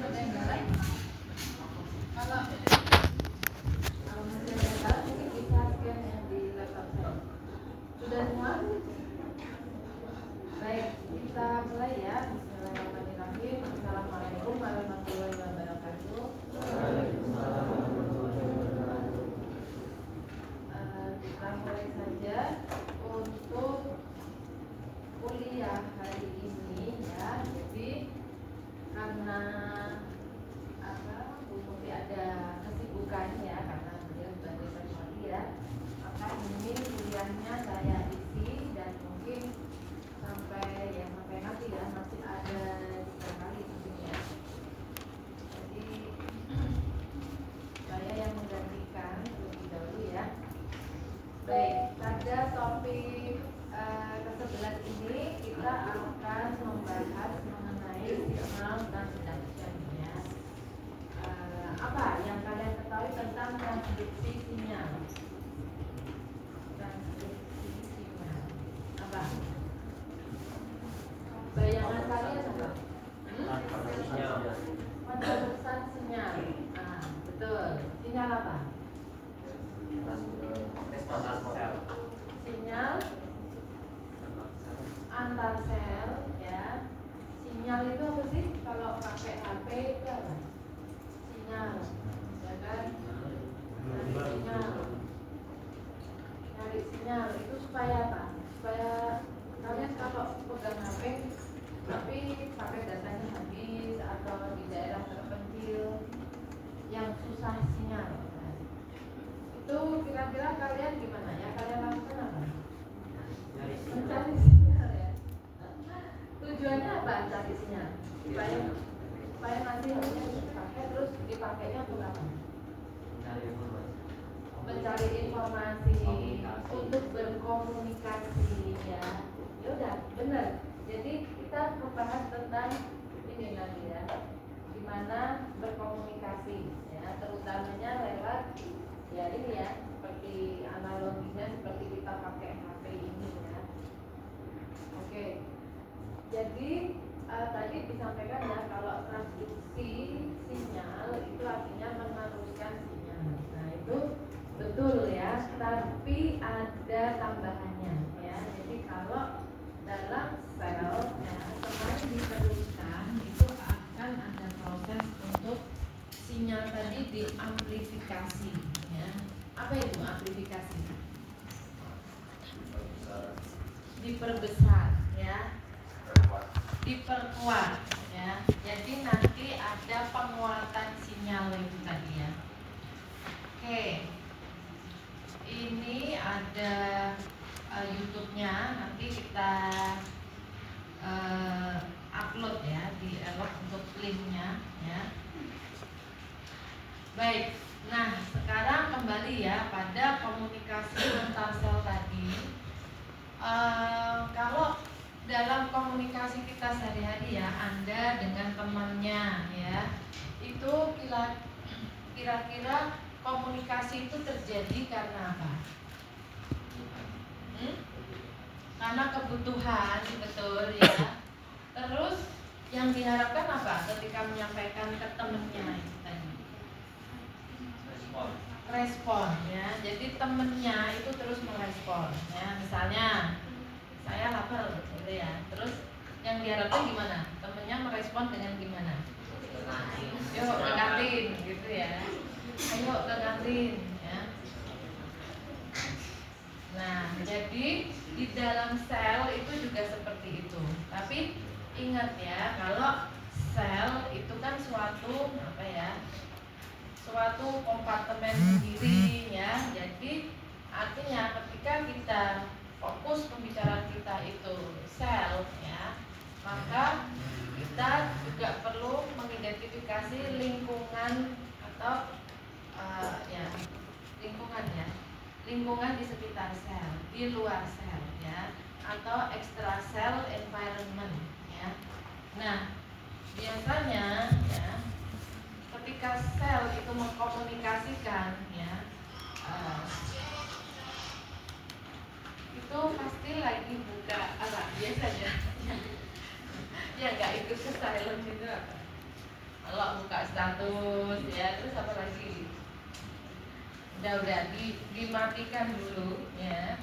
Ada yang galak? Kalau masih ada yang galak mungkin bisa scan yang di laptop saya. Sudah semua? Baik, kita mulai ya. Bismillahirrahmanirrahim. Assalamualaikum warahmatullahi wabarakatuh. Kita mulai saja untuk kuliah hari ini ya. Jadi karena Bu Muti ada kesibukan ya, karena beliau sebagai peneliti ya, maka ini kuliahnya saya isi dan mungkin sampai nanti ya, masih ada 3 kali mungkin ya. Jadi saya yang menggantikan terlebih dahulu ya. Baik, pada topik ke-11 ini kita akan membahas mengenai signal transduction ya. Apa yang kalian ketahui tentang transduksi sinyal? Transduksi sinyal apa? Bayangan kalian apa? Penerusan sinyal. Betul. Sinyal apa? Sinyal antar sel ya. Sinyal itu apa sih? Kalau pakai HP itu apa? Sinyal, ya kan? Nyari sinyal itu supaya apa? Supaya kalian kalau pegang HP tapi datanya habis atau di daerah terpencil yang susah sinyal. Itu kira-kira kalian gimana ya? Kalian lakukan apa? Mencari sinyal ya. Tujuannya apa cari sinyal? Supaya nanti dipakai, terus dipakainya untuk apa? Mencari informasi untuk berkomunikasi ya. Ya udah, benar. Jadi kita membahas tentang ini nanti ya, gimana berkomunikasi ya, terutamanya lewat ya ini ya, seperti analoginya seperti kita pakai HP ini ya. Oke. Jadi tadi disampaikan ya, kalau transduksi sinyal itu artinya meneruskan sinyal. Nah itu betul ya, tapi ada tambahannya ya. Jadi kalau dalam sel ya, selain diteruskan itu akan ada proses untuk sinyal tadi diamplifikasi ya. Apa itu amplifikasi? Diperbesar ya, diperkuat ya. Jadi nanti ada penguatan sinyal itu tadi ya. Oke, ini ada YouTube-nya, nanti kita upload ya di elok untuk linknya ya. Baik, nah sekarang kembali ya pada komunikasi antar sel tadi. Kalau dalam komunikasi kita sehari-hari ya, Anda dengan temannya ya, itu kira-kira komunikasi itu terjadi karena apa? Karena kebutuhan, betul ya. Terus yang diharapkan apa ketika menyampaikan ke temennya itu tadi? Respon ya. Jadi temennya itu terus merespon ya. Misalnya saya lapar gitu ya. Terus yang diharapkan gimana? Temennya merespon dengan gimana? Yuk ke kantin gitu ya. Ayo ke kantin ya. Nah, jadi di dalam sel itu juga seperti itu. Tapi ingat ya, kalau sel itu kan suatu apa ya? Suatu kompartemen sendiri ya. Jadi artinya ketika kita fokus pembicaraan kita itu sel ya, maka kita juga perlu mengidentifikasi lingkungan atau lingkungan di sekitar sel, di luar sel ya, atau extra cell environment ya. Nah, biasanya ya, ketika sel itu mengkomunikasikan ya, itu pasti lagi buka apa biasanya ya nggak ikut ke silent itu apa. Kalau status ya, terus apa lagi? Udah dimatikan dulu ya.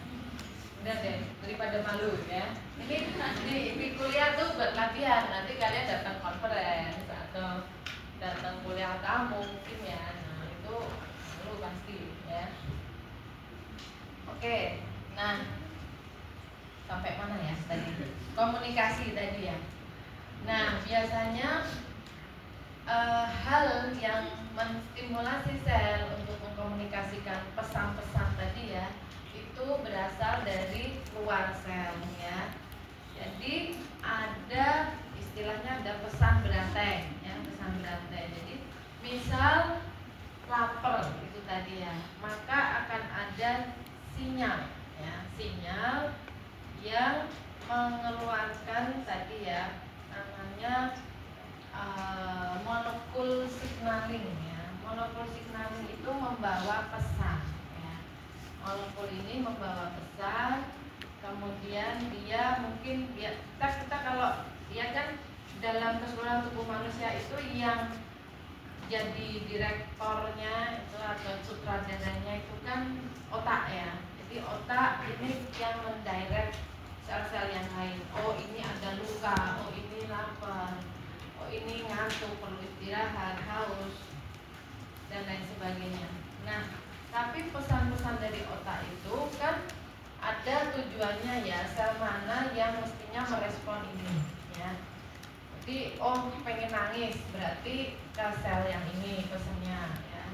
Udah deh, daripada malu ya. Ini di kuliah tuh buat latihan, nanti kalian datang conference atau datang kuliah tamu mungkin ya. Nah itu malu pasti ya. Oke, nah sampai mana ya tadi? Komunikasi tadi ya. Nah biasanya hal yang menstimulasi sel untuk mengkomunikasikan pesan-pesan tadi ya, itu berasal dari luar sel ya. Jadi ada istilahnya ada pesan berantai ya, pesan berantai. Jadi misal lapar itu tadi ya, maka akan ada sinyal ya, sinyal yang mengeluarkan tadi ya, namanya molekul signaling ya. Molekul signaling itu membawa pesan ya. Molekul ini membawa pesan, kemudian dia mungkin kita kalau dia kan dalam keseluruhan tubuh manusia itu yang jadi direktornya itu atau sutradaranya itu kan otak ya. Jadi otak ini yang mendirect sel-sel yang lain. Oh ini ada luka, oh ini lapar, oh ini ngantuk, perlu istirahat, haus, dan lain sebagainya. Nah, tapi pesan-pesan dari otak itu kan ada tujuannya ya, sel mana yang mestinya merespon ini ya. Jadi oh pengen nangis, berarti ke sel yang ini pesannya ya.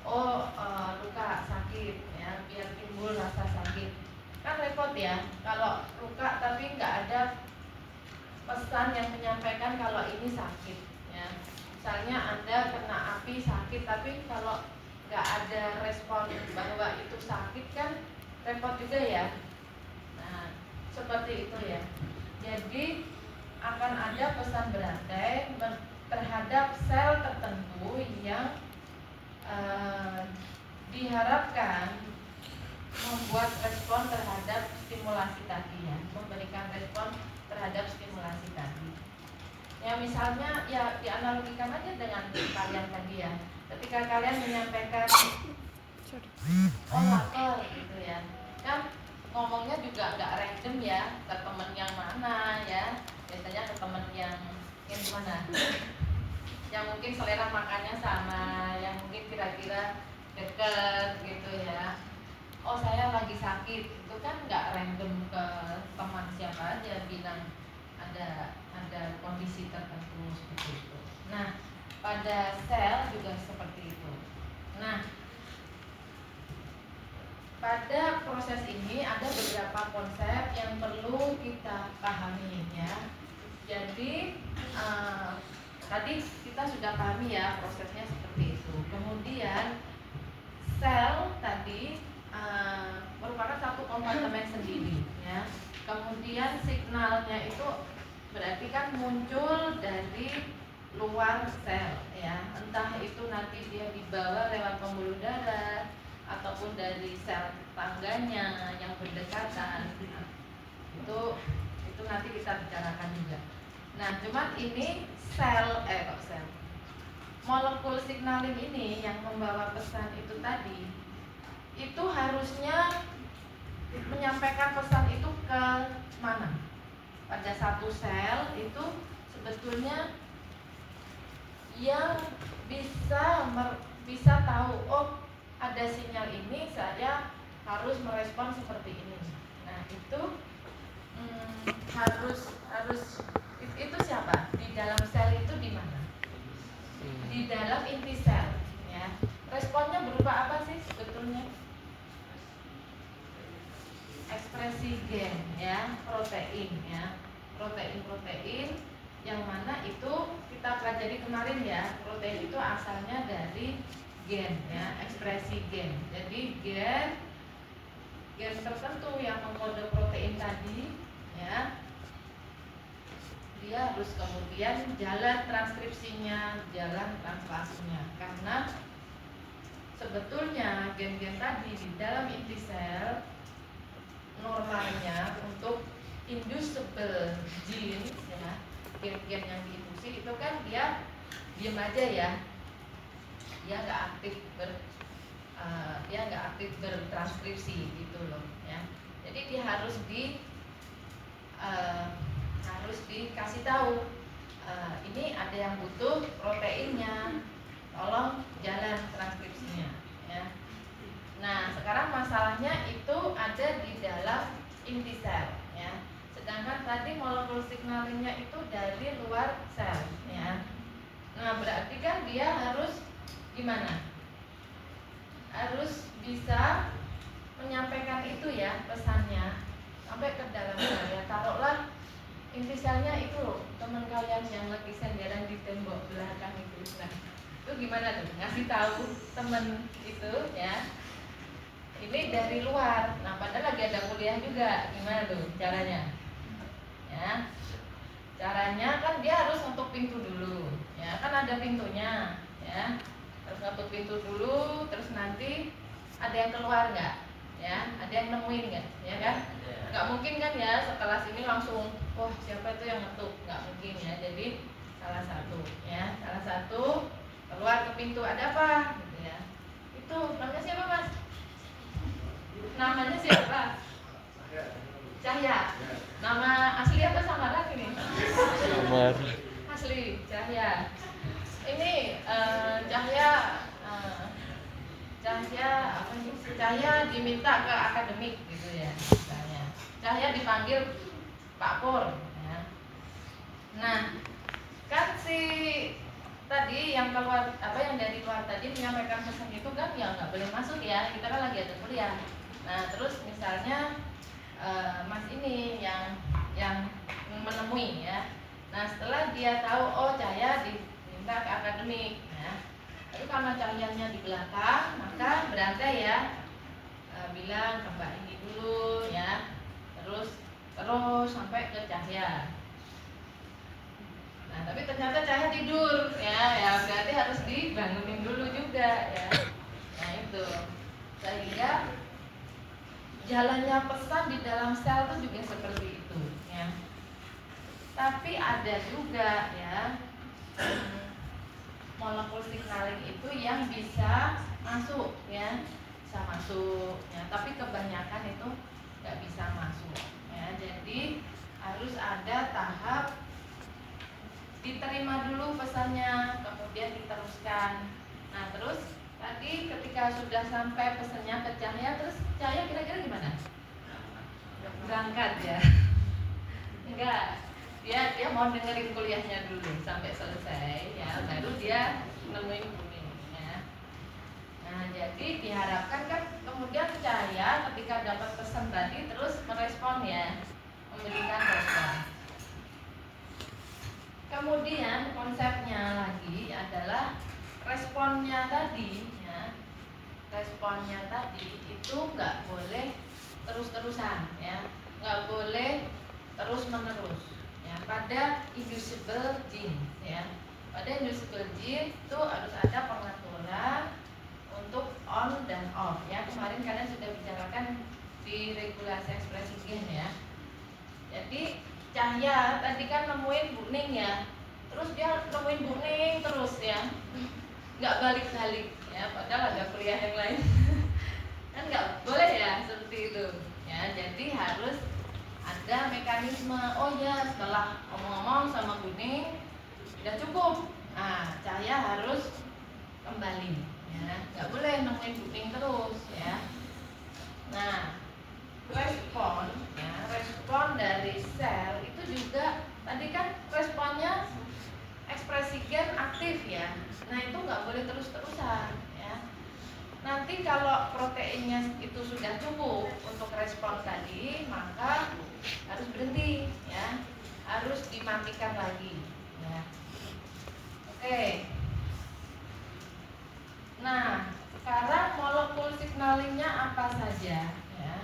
Oh luka sakit ya, biar timbul rasa sakit. Kan repot ya kalau luka tapi nggak ada pesan yang menyampaikan kalau ini sakit ya. Misalnya Anda kena api sakit, tapi kalau nggak ada respon bahwa itu sakit kan repot juga ya. Nah seperti itu ya. Jadi akan ada pesan berantai terhadap sel tertentu yang diharapkan membuat respon terhadap stimulasi tadi ya, memberikan respon terhadap stimulasi tadi. Ya misalnya ya dianalogikan aja dengan kalian tadi ya. Ketika kalian menyampaikan oh lapar gitu ya, kan ngomongnya juga nggak random ya, ke temen yang mana ya. Biasanya ke temen yang mana? Yang mungkin selera makannya sama, yang mungkin kira-kira deket gitu ya. Oh saya lagi sakit, itu kan nggak random ke teman siapa aja bilang ada kondisi tertentu seperti itu. Nah pada sel juga seperti itu. Nah pada proses ini ada beberapa konsep yang perlu kita pahami ya. Jadi tadi kita sudah pahami ya prosesnya seperti itu. Kemudian sel tadi merupakan satu kompartemen sendiri ya. Kemudian signalnya itu berarti kan muncul dari luar sel ya. Entah itu nanti dia dibawa lewat pembuluh darah ataupun dari sel tangganya yang berdekatan. Itu nanti kita bicarakan juga. Nah, cuman ini molekul signaling ini yang membawa pesan itu tadi, itu harusnya menyampaikan pesan itu ke mana? Pada satu sel itu sebetulnya yang bisa tahu, oh ada sinyal ini, saya harus merespon seperti ini. Nah itu harus itu siapa? Di dalam sel itu di mana? Di dalam inti sel ya. Responnya berupa apa sih sebetulnya? Ekspresi gen ya, protein ya. Protein yang mana itu kita pelajari kemarin ya. Protein itu asalnya dari gen ya, ekspresi gen. Jadi gen tertentu yang mengkode protein tadi ya, dia harus kemudian jalan transkripsinya, jalan translasinya. Karena sebetulnya gen-gen tadi di dalam inti sel normalnya untuk inducible genes ya, gen-gen yang diinduksi itu kan dia diam aja ya, dia nggak aktif bertranskripsi gitu loh ya. Jadi dia harus dikasih tahu ini ada yang butuh proteinnya, tolong jalan transkripsinya ya. Nah sekarang masalahnya itu ada di dalam inti sel ya, sedangkan tadi molekul signalinnya itu dari luar sel ya. Nah berarti kan dia harus gimana? Harus bisa menyampaikan itu ya pesannya sampai ke dalam sel ya. Taruhlah inti selnya itu loh, teman kalian yang lagi senderan di tembok belakang itu. Nah itu gimana tuh ngasih tahu temen itu ya, ini dari luar. Nah padahal lagi ada kuliah juga, gimana tuh caranya ya? Caranya kan dia harus ngetuk pintu dulu ya, kan ada pintunya ya, harus ngetuk pintu dulu, terus nanti ada yang keluar nggak ya, ada yang nemuin nggak ya kan? Nggak mungkin kan ya setelah sini langsung wah siapa itu yang ngetuk, nggak mungkin ya. Jadi salah satu keluar ke pintu, ada apa gitu ya. Itu namanya siapa mas? Namanya siapa? Cahya. Nama asli apa samaran ini? Samar. Asli Cahya. Ini Cahya apa sih? Cahya diminta ke akademik gitu ya. Cahya dipanggil Pak Pur ya. Nah kan si tadi yang keluar yang dari luar tadi menyampaikan pesan itu kan ya nggak boleh masuk ya, kita kan lagi ada kuliah. Nah terus misalnya mas ini yang menemui ya. Nah setelah dia tahu oh Cahya diminta ke akademik ya, tapi karena Cahyanya di belakang maka berantai ya, bilang ke mbak ini dulu ya, terus sampai ke Cahya. Nah tapi ternyata Cahya tidur ya berarti harus dibangunin dulu juga ya. Nah itu sehingga jalannya pesan di dalam sel itu juga seperti itu ya. Tapi ada juga ya molekul signaling itu yang bisa masuk ya, bisa masuk ya, tapi kebanyakan itu nggak bisa masuk ya. Jadi harus ada tahap diterima dulu pesannya, kemudian diteruskan. Nah terus tadi ketika sudah sampai pesannya ke Cahya, terus Cahya kira-kira gimana? Berangkat ya? Enggak, dia mau dengerin kuliahnya dulu sampai selesai ya, baru dia nemuin kuning ya. Nah jadi diharapkan kan kemudian Cahya ketika dapat pesan tadi terus merespon ya, memberikan respon. Kemudian konsepnya lagi adalah responnya tadi ya. Responnya tadi itu nggak boleh terus-terusan ya, nggak boleh terus-menerus ya. Pada inducible gene ya, pada inducible gene itu harus ada pengaturan untuk on dan off ya. Kemarin kalian sudah bicarakan di regulasi ekspresi gen ya. Jadi Cahya tadi kan nemuin Bu Ning ya, terus dia nemuin Bu Ning terus ya, nggak balik-balik ya, padahal ada kuliah yang lain. Kan nggak boleh ya seperti itu ya. Jadi harus ada mekanisme. Oh ya setelah ngomong-ngomong sama Bu Ning udah cukup, nah Cahya harus kembali ya, nggak boleh nemuin Bu Ning terus ya. Nah respon dari sel itu juga tadi kan responnya ekspresi gen aktif ya. Nah itu nggak boleh terus-terusan ya. Nanti kalau proteinnya itu sudah cukup untuk respon tadi, maka harus berhenti ya, harus dimatikan lagi ya. Oke. Nah sekarang molekul signalingnya apa saja ya?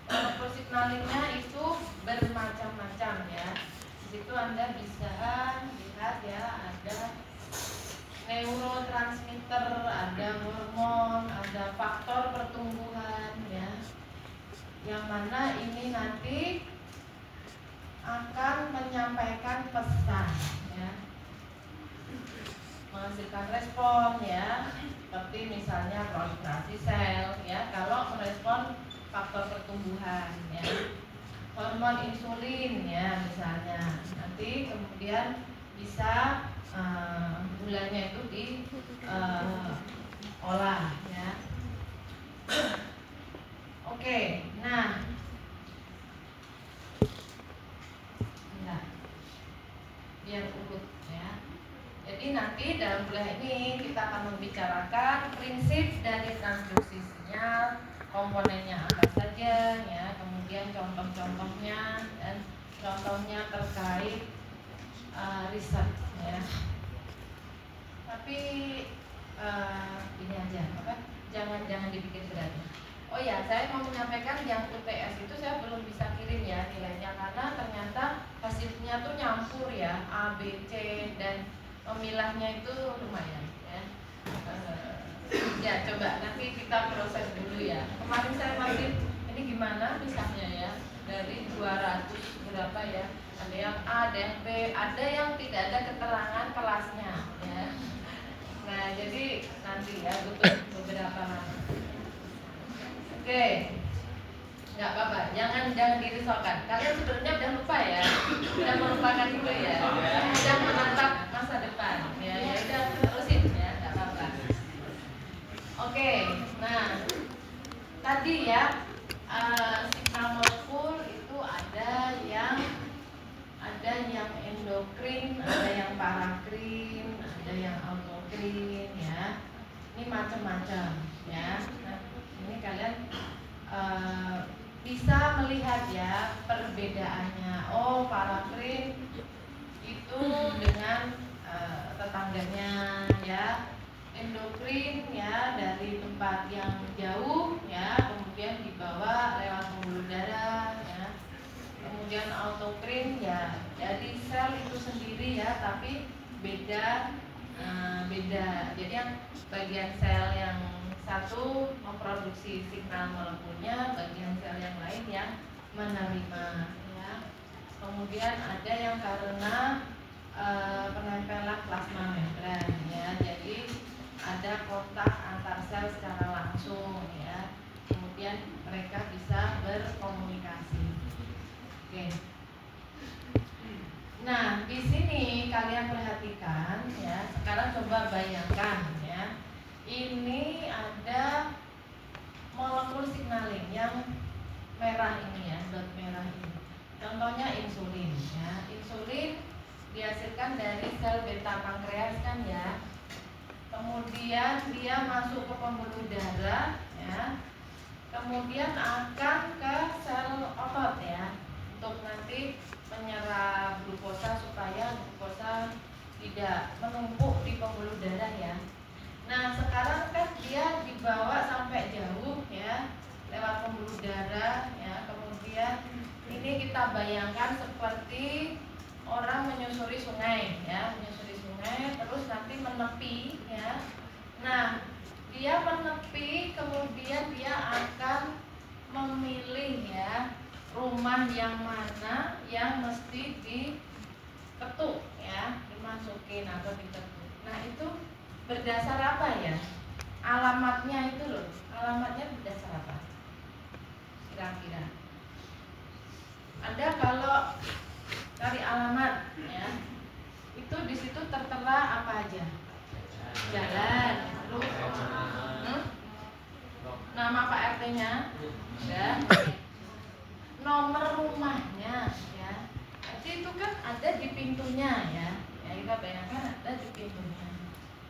Molekul signalingnya itu bermacam-macam ya. Di situ Anda bisa lihat ya, ada neurotransmitter, ada hormon, ada faktor pertumbuhan ya. Yang mana ini nanti akan menyampaikan pesan ya, menghasilkan respon ya, seperti misalnya proliferasi sel ya, kalau merespon faktor pertumbuhan ya, hormon insulin ya misalnya, nanti kemudian bisa gulanya itu diolah ya. Oke, nah biar urut ya. Jadi nanti dalam kuliah ini kita akan membicarakan prinsip dari transduksi sinyal, komponennya apa saja ya, kemudian contoh-contohnya dan contohnya terkait riset ya. Tapi ini aja apa? Jangan dibikin berat. Oh ya, saya mau menyampaikan yang UTS itu saya belum bisa kirim ya nilainya karena ternyata hasilnya tuh nyampur ya, A, B, C dan memilahnya itu lumayan ya. Ya coba nanti kita proses dulu ya. Kemarin saya masih ini gimana misalnya ya, dari 200 berapa ya, ada yang A, ada yang B, ada yang tidak ada keterangan kelasnya ya. Nah jadi nanti ya butuh beberapa nama. Oke, nggak apa-apa, jangan dirisaukan. Kalian sebenarnya udah lupa ya, udah melupakan itu ya, udah menatap masa depan. Ya udah terusin ya, nggak apa-apa. Oke, nah tadi ya signal molekul itu ada yang endokrin, ada yang parakrin, ada yang autokrin ya. Ini macam-macam ya. Nah, ini kalian bisa melihat ya perbedaannya. Oh, parakrin itu dengan tetangganya ya, endokrin ya dari tempat yang jauh ya, kemudian dibawa lewat pembuluh darah ya, kemudian autokrin ya dari sel itu sendiri ya, tapi beda. Jadi yang bagian sel yang satu memproduksi signal molekulnya, bagian sel yang lain yang menerima ya. Kemudian ada yang karena penempelan plasma membran ya, jadi ada kontak antar sel secara langsung ya, kemudian mereka bisa berkomunikasi. Oke. Nah, di sini kalian perhatikan ya. Sekarang coba bayangkan ya. Ini ada molekul signaling yang merah ini ya, dot merah ini. Contohnya insulin ya. Insulin dihasilkan dari sel beta pankreas kan ya. Kemudian dia masuk ke pembuluh darah ya. Kemudian akan ke sel otot ya, untuk nanti menyerap glukosa supaya glukosa tidak menumpuk di pembuluh darah ya. Nah sekarang kan dia dibawa sampai jauh ya, lewat pembuluh darah ya. Kemudian ini kita bayangkan seperti orang menyusuri sungai ya, menyusuri sungai terus nanti menepi ya. Nah dia menepi, kemudian dia akan memilih ya rumah yang mana yang mesti diketuk ya, dimasukin atau diketuk. Nah itu berdasar apa ya? Alamatnya itu loh, alamatnya berdasar apa? Kira-kira Anda kalau cari alamat ya, itu di situ tertera apa aja? Jalan, terus nama Pak RT-nya dan nomor rumahnya ya. Jadi itu kan ada di pintunya ya. Ya kita bayangkan ada di pintunya.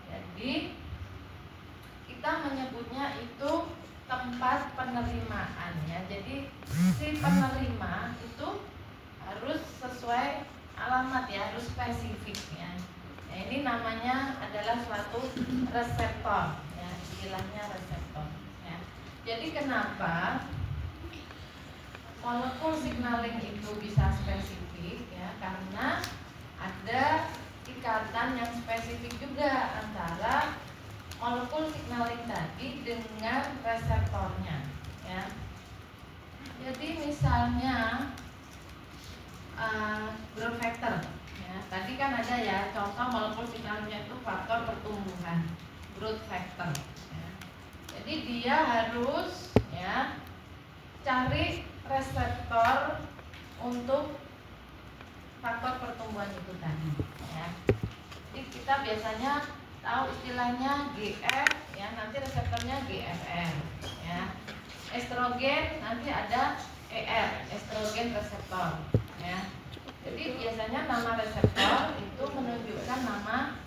Jadi kita menyebutnya itu tempat penerimaan ya. Jadi si penerima itu harus sesuai alamat ya, harus spesifik ya. Nah, ini namanya adalah suatu reseptor ya, istilahnya reseptor ya. Jadi kenapa molekul signaling itu bisa spesifik ya, karena ada ikatan yang spesifik juga antara molekul signaling tadi dengan reseptornya ya. Jadi misalnya growth factor ya, tadi kan ada ya contoh molekul signalingnya itu faktor pertumbuhan growth factor ya. Jadi dia harus ya cari reseptor untuk faktor pertumbuhan itu tadi ya. Jadi kita biasanya tahu istilahnya GF ya, nanti reseptornya GFR ya. Estrogen nanti ada ER, estrogen reseptor ya. Jadi biasanya nama reseptor itu menunjukkan nama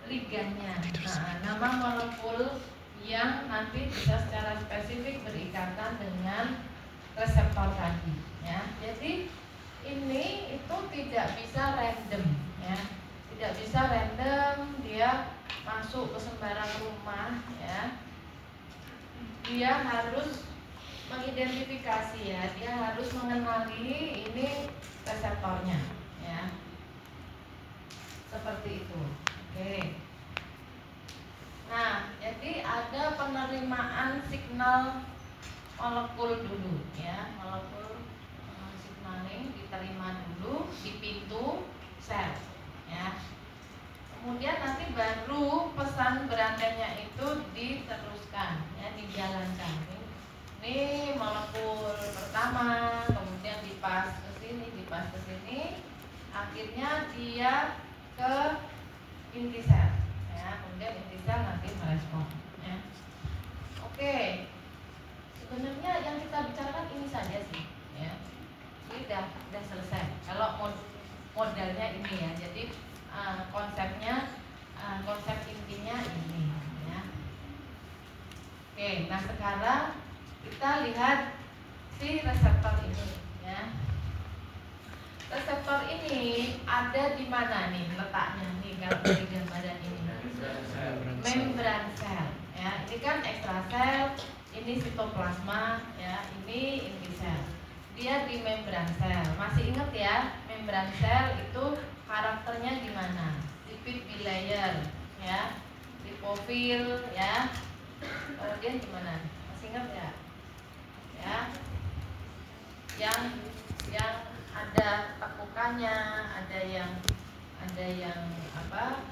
ligannya, nama molekul yang nanti bisa secara spesifik berikatan dengan reseptor tadi ya. Jadi ini itu tidak bisa random ya, tidak bisa random dia masuk ke sembarang rumah ya. Dia harus mengidentifikasi ya, dia harus mengenali ini reseptornya ya, seperti itu. Oke. Nah, jadi ada penerimaan signal molekul dulu ya, molekul signaling diterima dulu di pintu sel ya. Kemudian nanti baru pesan berantainya itu diteruskan ya, dijalankan. Ini molekul pertama, kemudian dipas ke sini, dipas ke sini, akhirnya dia ke inti sel ya, kemudian inti sel nanti merespon ya. Oke, sebenarnya yang kita bicarakan ini saja sih ya, ini udah selesai kalau modalnya ini ya. Jadi konsepnya, konsep intinya ini ya. Oke, nah sekarang kita lihat si reseptor ini ya. Reseptor ini ada di mana nih letaknya nih kalau di gambaran ini? Membran sel ya. Ini kan ekstrasel, ini sitoplasma ya, ini inti sel. Dia di membran sel. Masih ingat ya, membran sel itu karakternya gimana? Lipid bilayer ya, lipofil ya. Kemudian gimana? Masih ingat ya? Ya, yang ada tekukannya, ada yang apa?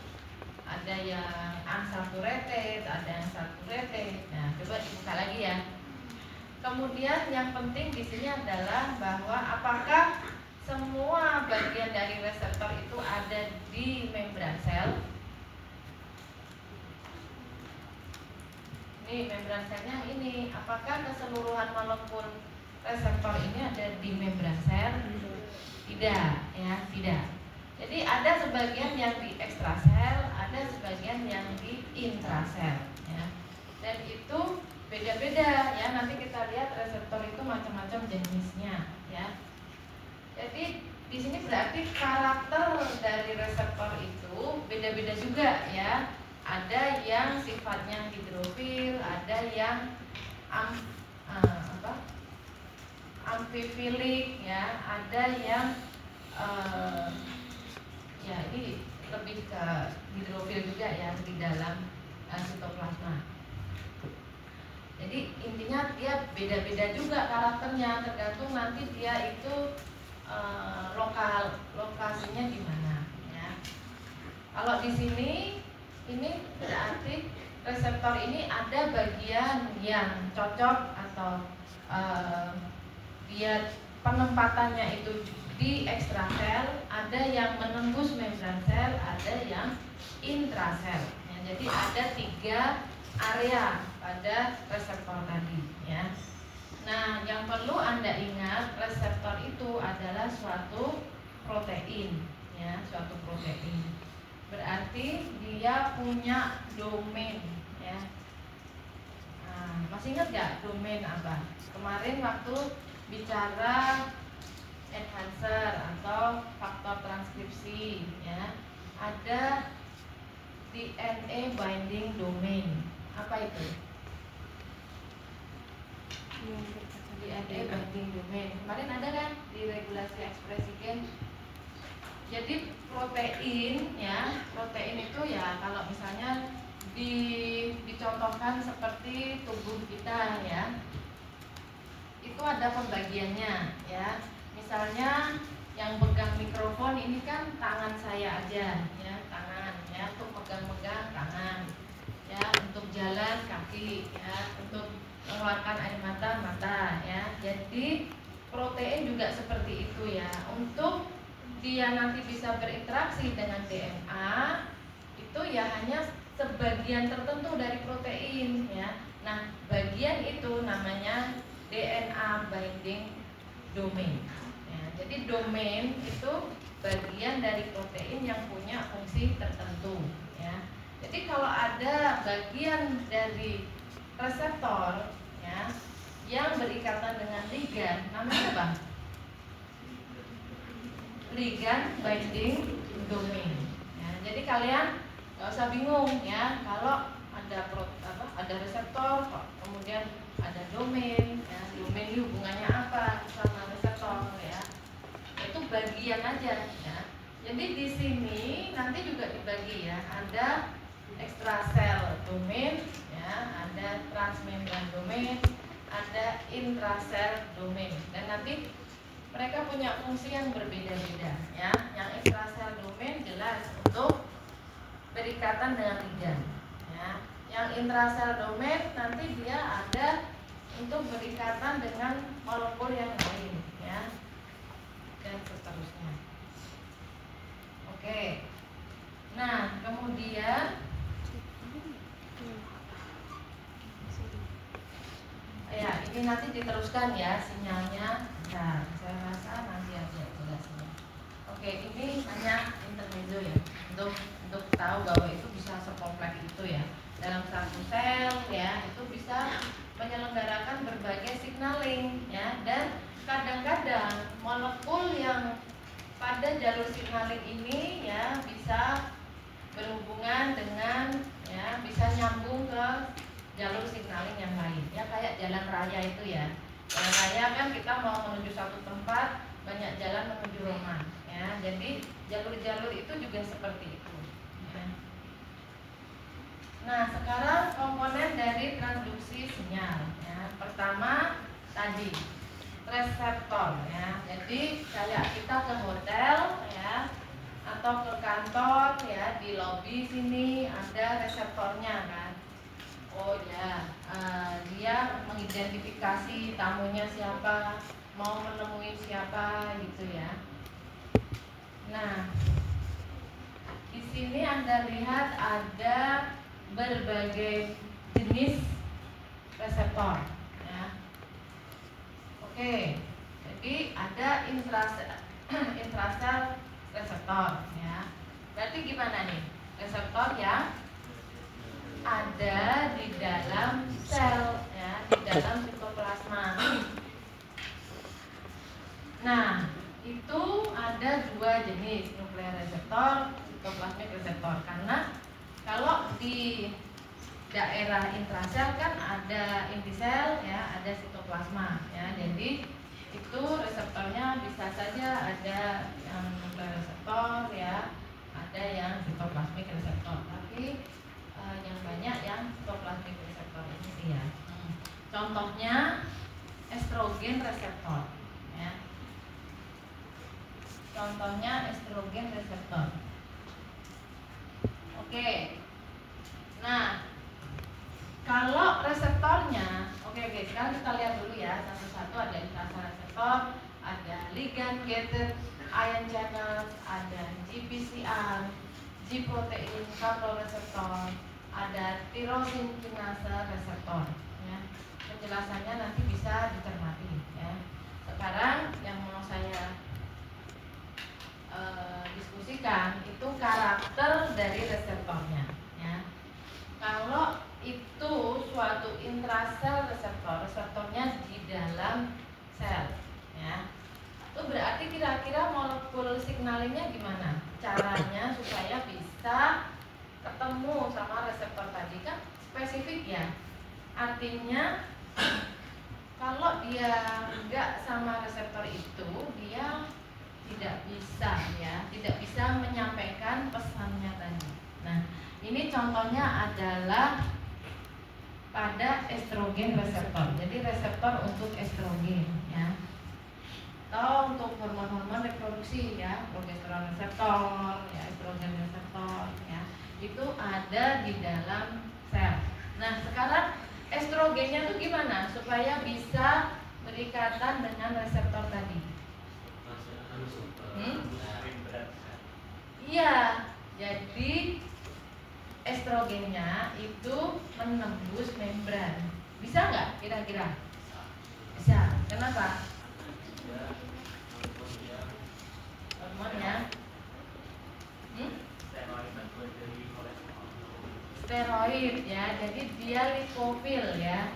Ada yang unsaturated, ada yang saturated. Nah, coba dibuka lagi ya. Kemudian yang penting di sini adalah bahwa apakah semua bagian dari reseptor itu ada di membran sel. Ini membran selnya ini, apakah keseluruhan molekul reseptor ini ada di membran sel? Tidak, ya, tidak. Jadi ada sebagian yang di ekstrasel, ada sebagian yang di intrasel, ya. Dan itu beda-beda, ya. Nanti kita lihat reseptor itu macam-macam jenisnya, ya. Jadi di sini berarti karakter dari reseptor itu beda-beda juga, ya. Ada yang sifatnya hidrofil, ada yang amfifilik, ya, ada yang ya ini lebih ke hidrofil juga ya di dalam sitoplasma. Jadi intinya dia beda-beda juga karakternya, tergantung nanti dia itu lokasinya di mana, ya. Kalau di sini ini berarti reseptor ini ada bagian yang cocok atau dia penempatannya itu di ekstrasel, ada yang menembus membran sel, ada yang intrasel. Ya, jadi ada 3 area pada reseptor tadi, ya. Nah, yang perlu Anda ingat, reseptor itu adalah suatu protein, ya, suatu protein. Berarti dia punya domain, ya. Nah, masih ingat gak domain apa? Kemarin waktu bicara enhancer atau faktor transkripsi, ya, ada DNA binding domain. Apa itu? DNA binding domain. Kemarin ada kan di regulasi ekspresi gen. Jadi protein, ya, protein itu ya kalau misalnya dicontohkan seperti tubuh kita, ya, itu ada pembagiannya, ya. Misalnya yang pegang mikrofon ini kan tangan saya aja, ya, tangan, ya, untuk megang-megang tangan, ya. kontraksi ya, untuk mengeluarkan air mata ya. Jadi protein juga seperti itu ya. Untuk dia nanti bisa berinteraksi dengan DNA itu ya hanya sebagian tertentu dari protein ya. Nah, bagian itu namanya DNA binding domain. Ya, jadi domain itu bagian dari protein yang punya fungsi tertentu ya. Jadi kalau ada bagian dari reseptor ya yang berikatan dengan ligan, namanya apa? Ligand binding domain. Ya, jadi kalian nggak usah bingung ya kalau ada reseptor, kemudian ada domain. Ya, domain ini hubungannya apa sama reseptor ya? Itu bagian aja ya. Jadi di sini nanti juga dibagi ya, ada ekstrasel domain ya, ada transmembran domain, ada intrasel domain, dan nanti mereka punya fungsi yang berbeda-beda ya. Yang intrasel domain jelas untuk berikatan dengan ligan ya. Yang intrasel domain nanti dia ada untuk berikatan dengan molekul yang lain ya, dan seterusnya. Oke. Nah, kemudian ya, ini nanti diteruskan ya sinyalnya. Nah, saya rasa nanti aja jelasnya. Oke, ini hanya intermezzo ya, untuk tahu bahwa itu bisa sekompleks itu ya. Dalam satu sel ya, itu bisa menyelenggarakan berbagai signaling ya, dan kadang-kadang molekul yang pada jalur signaling ini ya bisa berhubungan dengan ya, bisa nyambung ke jalur signaling yang lain ya, kayak jalan raya itu ya. Jalan raya kan kita mau menuju satu tempat, banyak jalan menuju rumah ya. Jadi jalur-jalur itu juga seperti itu ya. Nah, sekarang komponen dari transduksi sinyal ya. Pertama tadi reseptor ya. Jadi kayak kita ke hotel ya, atau ke kantor ya, di lobi sini ada reseptornya kan. Oh ya, dia mengidentifikasi tamunya siapa, mau menemui siapa gitu ya. Nah, di sini Anda lihat ada berbagai jenis reseptor ya. Oke, jadi ada intrasel reseptor ya. Berarti gimana nih? Reseptor yang ada di dalam sel ya, di dalam sitoplasma. Nah, itu ada dua jenis, nuklear reseptor, sitoplasmik reseptor. Karena kalau di daerah intrasel kan ada intisel ya, ada sitoplasma ya. Jadi itu reseptornya bisa saja ada yang nuklear reseptor ya, ada yang sitoplasmik reseptor. Tapi yang banyak yang sitoplasmik reseptor ini sih ya. Contohnya estrogen reseptor ya. Contohnya estrogen reseptor. Oke. Nah, kalau reseptornya, oke, sekarang kita lihat dulu ya satu-satu. Ada intrasel reseptor, ada ligand gated ion channel, ada GPCR, G protein coupled reseptor, ada tirosin kinase reseptor ya. Penjelasannya nanti bisa dicermati ya. Sekarang yang mau saya diskusikan itu karakter dari reseptornya ya. Kalau itu suatu intrasel reseptor, reseptornya di dalam sel ya, itu berarti kira-kira molekul signalingnya gimana caranya supaya bisa ketemu sama reseptor tadi, kan spesifik ya. Artinya kalau dia enggak sama reseptor itu, dia tidak bisa ya, tidak bisa menyampaikan pesannya tadi. Nah, ini contohnya adalah pada estrogen reseptor. Jadi reseptor untuk estrogen ya, atau untuk hormon-hormon reproduksi ya, progesteron reseptor ya, estrogen reseptor ya, itu ada di dalam sel. Nah, sekarang estrogennya tuh gimana supaya bisa berikatan dengan reseptor tadi? Iya, jadi estrogennya itu menembus membran. Bisa nggak kira-kira? Bisa. Kenapa? Hormon ya. Steroid ya, jadi dia lipofil ya.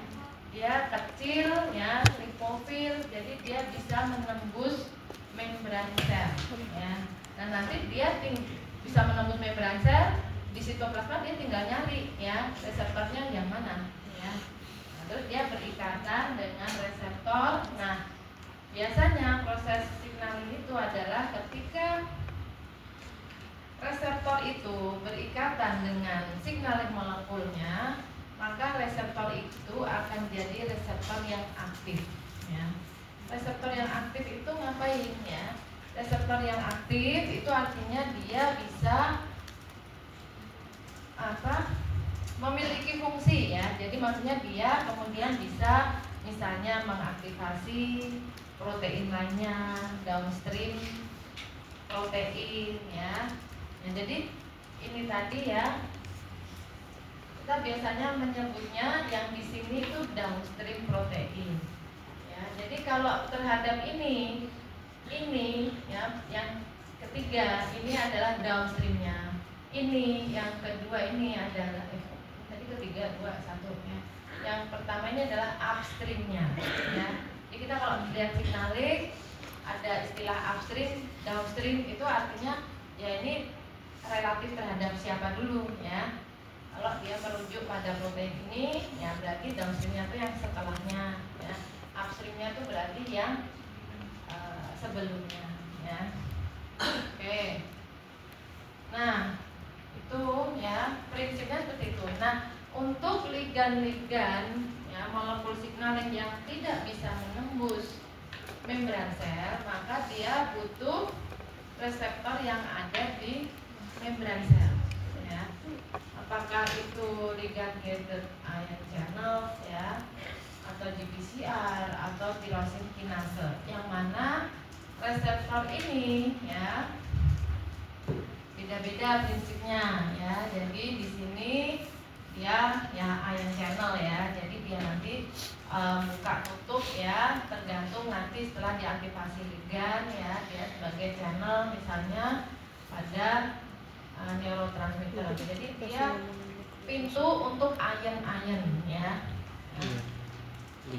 Dia kecil ya, lipofil, jadi dia bisa menembus membran sel ya. Dan nanti dia bisa menembus membran sel, di sitoplasma dia tinggal nyari ya reseptornya yang mana ya. Nah, terus dia berikatan dengan reseptor. Nah, biasanya proses signaling itu adalah ketika reseptor itu berikatan dengan signaling molekulnya, maka reseptor itu akan jadi reseptor yang aktif ya. Reseptor yang aktif itu ngapain ya? Reseptor yang aktif itu artinya dia bisa memiliki fungsi ya. Jadi maksudnya dia kemudian bisa misalnya mengaktifasi protein lainnya, downstream protein ya. Nah, jadi ini tadi ya, kita biasanya menyebutnya yang di sini itu downstream protein ya. Jadi kalau terhadap ini ya, yang ketiga ini adalah downstreamnya. Ini yang kedua ini adalah tadi ketiga dua satu ya. Yang pertama ini adalah upstreamnya ya. Jadi kita kalau melihat signaling ada istilah upstream, downstream itu artinya ya ini relatif terhadap siapa dulu ya. Kalau dia merujuk pada protein ini ya berarti downstreamnya itu yang setelahnya ya. Upstreamnya itu berarti yang sebelumnya ya. Oke. Nah, itu ya prinsipnya seperti itu. Nah, untuk ligan-ligan ya molekul signaling yang tidak bisa menembus membran sel, maka dia butuh reseptor yang ada di membran sel ya. Apakah itu ligand gated ion channel ya, atau GPCR atau tyrosine kinase, yang mana reseptor ini ya beda-beda prinsipnya ya. Jadi di sini dia ya ion channel ya. Jadi dia nanti buka tutup ya, tergantung nanti setelah diaktifasi ligand ya, dia sebagai channel misalnya pada neurotransmitter. Jadi dia pintu untuk ion-ion ya. Nah,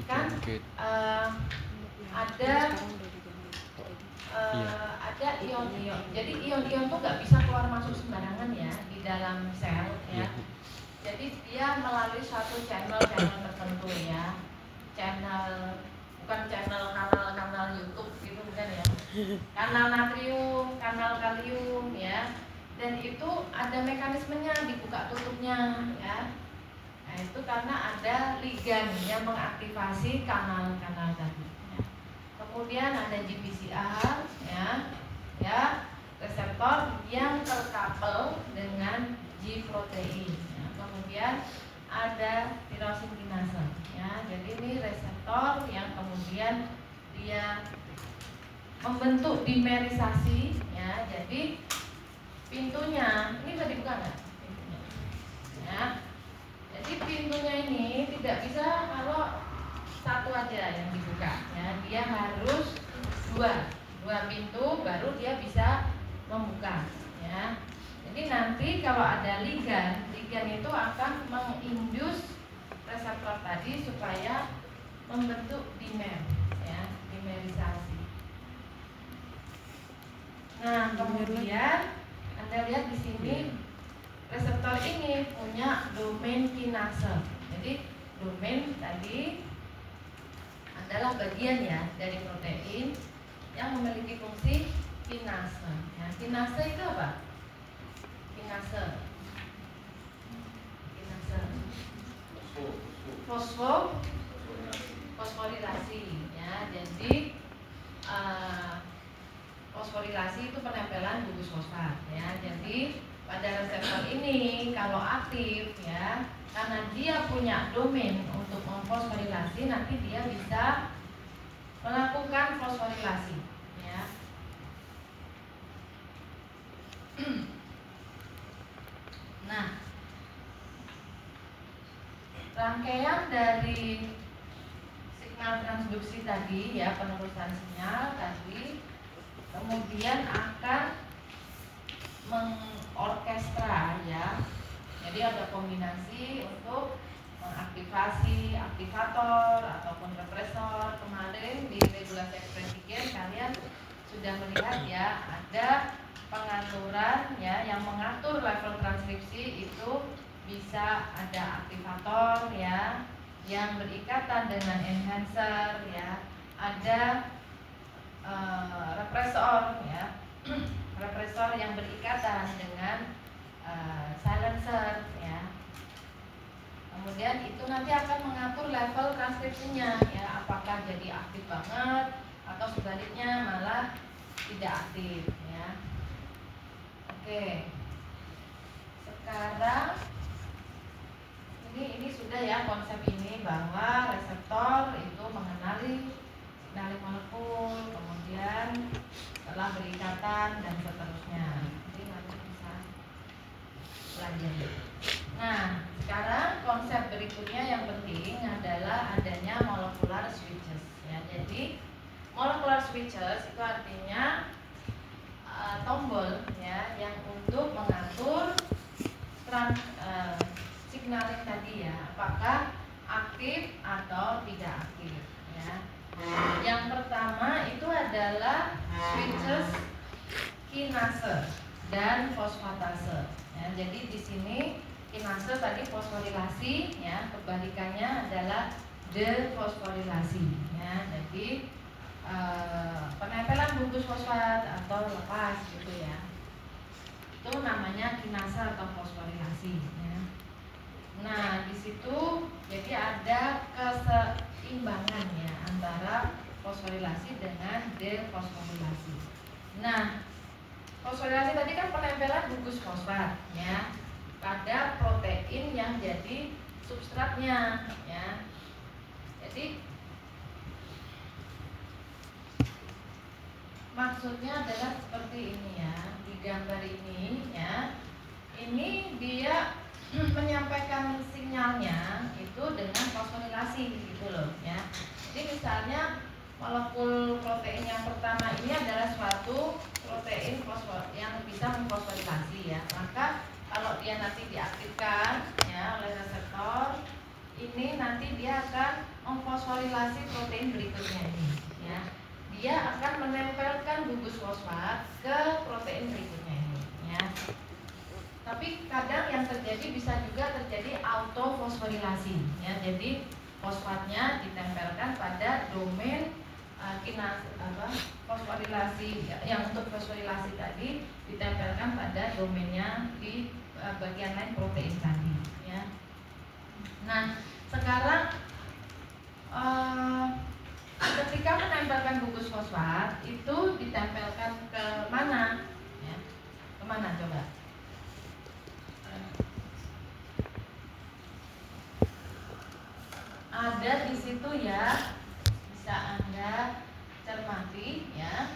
kan ada ion-ion. Jadi ion-ion tuh nggak bisa keluar masuk sembarangan ya di dalam sel ya. Jadi dia melalui suatu channel tertentu ya. Channel, bukan channel kanal YouTube gitu bukan ya. Kanal natrium, kanal kalium ya. Dan itu ada mekanismenya dibuka tutupnya ya. Nah, itu karena ada ligand yang mengaktifasi kanal-kanal tadi ya. Kemudian ada GPCR ya, reseptor yang terkapel dengan G protein ya. Kemudian ada tyrosine kinase ya. Jadi ini reseptor yang kemudian dia membentuk dimerisasi ya. Jadi pintunya ini bisa dibuka nggak? Pintunya ya. Jadi pintunya ini tidak bisa kalau satu aja yang dibuka ya. Dia harus dua pintu baru dia bisa membuka ya. Jadi nanti kalau ada ligand itu akan mengindus reseptor tadi supaya membentuk dimer ya, dimerisasi. Nah, kemudian Anda lihat di sini reseptor ini punya domain kinase. Jadi domain tadi adalah bagian ya dari protein yang memiliki fungsi kinase. Ya, kinase itu apa? Fosforilasi ya. Jadi fosforilasi itu penempelan gugus fosfat ya. Jadi pada reseptor ini kalau aktif ya, karena dia punya domain untuk memfosforilasi, nanti dia bisa melakukan fosforilasi ya. Nah, rangkaian dari signal transduksi tadi ya, penerusan sinyal tadi kemudian akan mengorkestra ya. Jadi ada kombinasi untuk mengaktifasi aktivator ataupun represor. Kemarin di regulasi ekspresi gen kalian sudah melihat ya, ada pengaturan ya yang mengatur level transkripsi itu bisa ada aktivator ya yang berikatan dengan enhancer ya, ada represor ya, represor yang berikatan dengan silencer ya. Kemudian itu nanti akan mengatur level transkripsinya ya, apakah jadi aktif banget atau sebaliknya malah tidak aktif ya. Oke. Sekarang ini sudah ya konsep ini, bahwa reseptor itu mengenali signaling molekul, kemudian telah berikatan dan seterusnya. Jadi nanti bisa pelajari. Nah, sekarang konsep berikutnya yang penting adalah adanya molecular switches ya. Jadi molecular switches itu artinya tombol ya yang untuk mengatur signaling tadi ya, apakah aktif atau tidak aktif ya. Yang pertama itu adalah switches kinase dan fosfatase ya. Jadi di sini kinase tadi fosforilasi ya, kebalikannya adalah defosforilasi ya. Jadi penempelan bungkus fosfat atau lepas gitu ya, itu namanya kinase atau fosforilasi ya. Nah di situ jadi ada keseimbangan ya antara fosforilasi dengan defosforilasi. Nah fosforilasi tadi kan penempelan bungkus fosfat ya pada protein yang jadi substratnya ya. Jadi maksudnya adalah seperti ini ya, di gambar ini ya. Ini dia menyampaikan sinyalnya itu dengan fosforilasi gitu loh ya. Jadi misalnya molekul protein yang pertama ini adalah suatu protein fosfor yang bisa memfosforilasi ya. Maka kalau dia nanti diaktifkan ya oleh reseptor, ini nanti dia akan memfosforilasi protein berikutnya ini ya. Dia akan menempelkan gugus fosfat ke protein berikutnya ini ya. Tapi kadang yang terjadi bisa juga terjadi autofosforilasi ya. Jadi fosfatnya ditempelkan pada domain fosforilasi yang untuk fosforilasi tadi ditempelkan pada domainnya di bagian lain protein tadi ya. Nah sekarang ketika menempelkan gugus fosfat itu ditempelkan ke mana ya? Kemana coba? Ada di situ ya, bisa Anda cermati ya.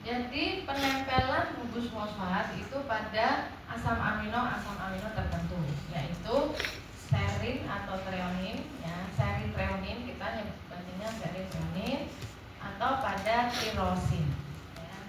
Jadi penempelan gugus fosfat itu pada asam amino tertentu, yaitu serin atau treonin ya, serin treonin kita nyebutnya serin treonin, atau pada tirosin ya.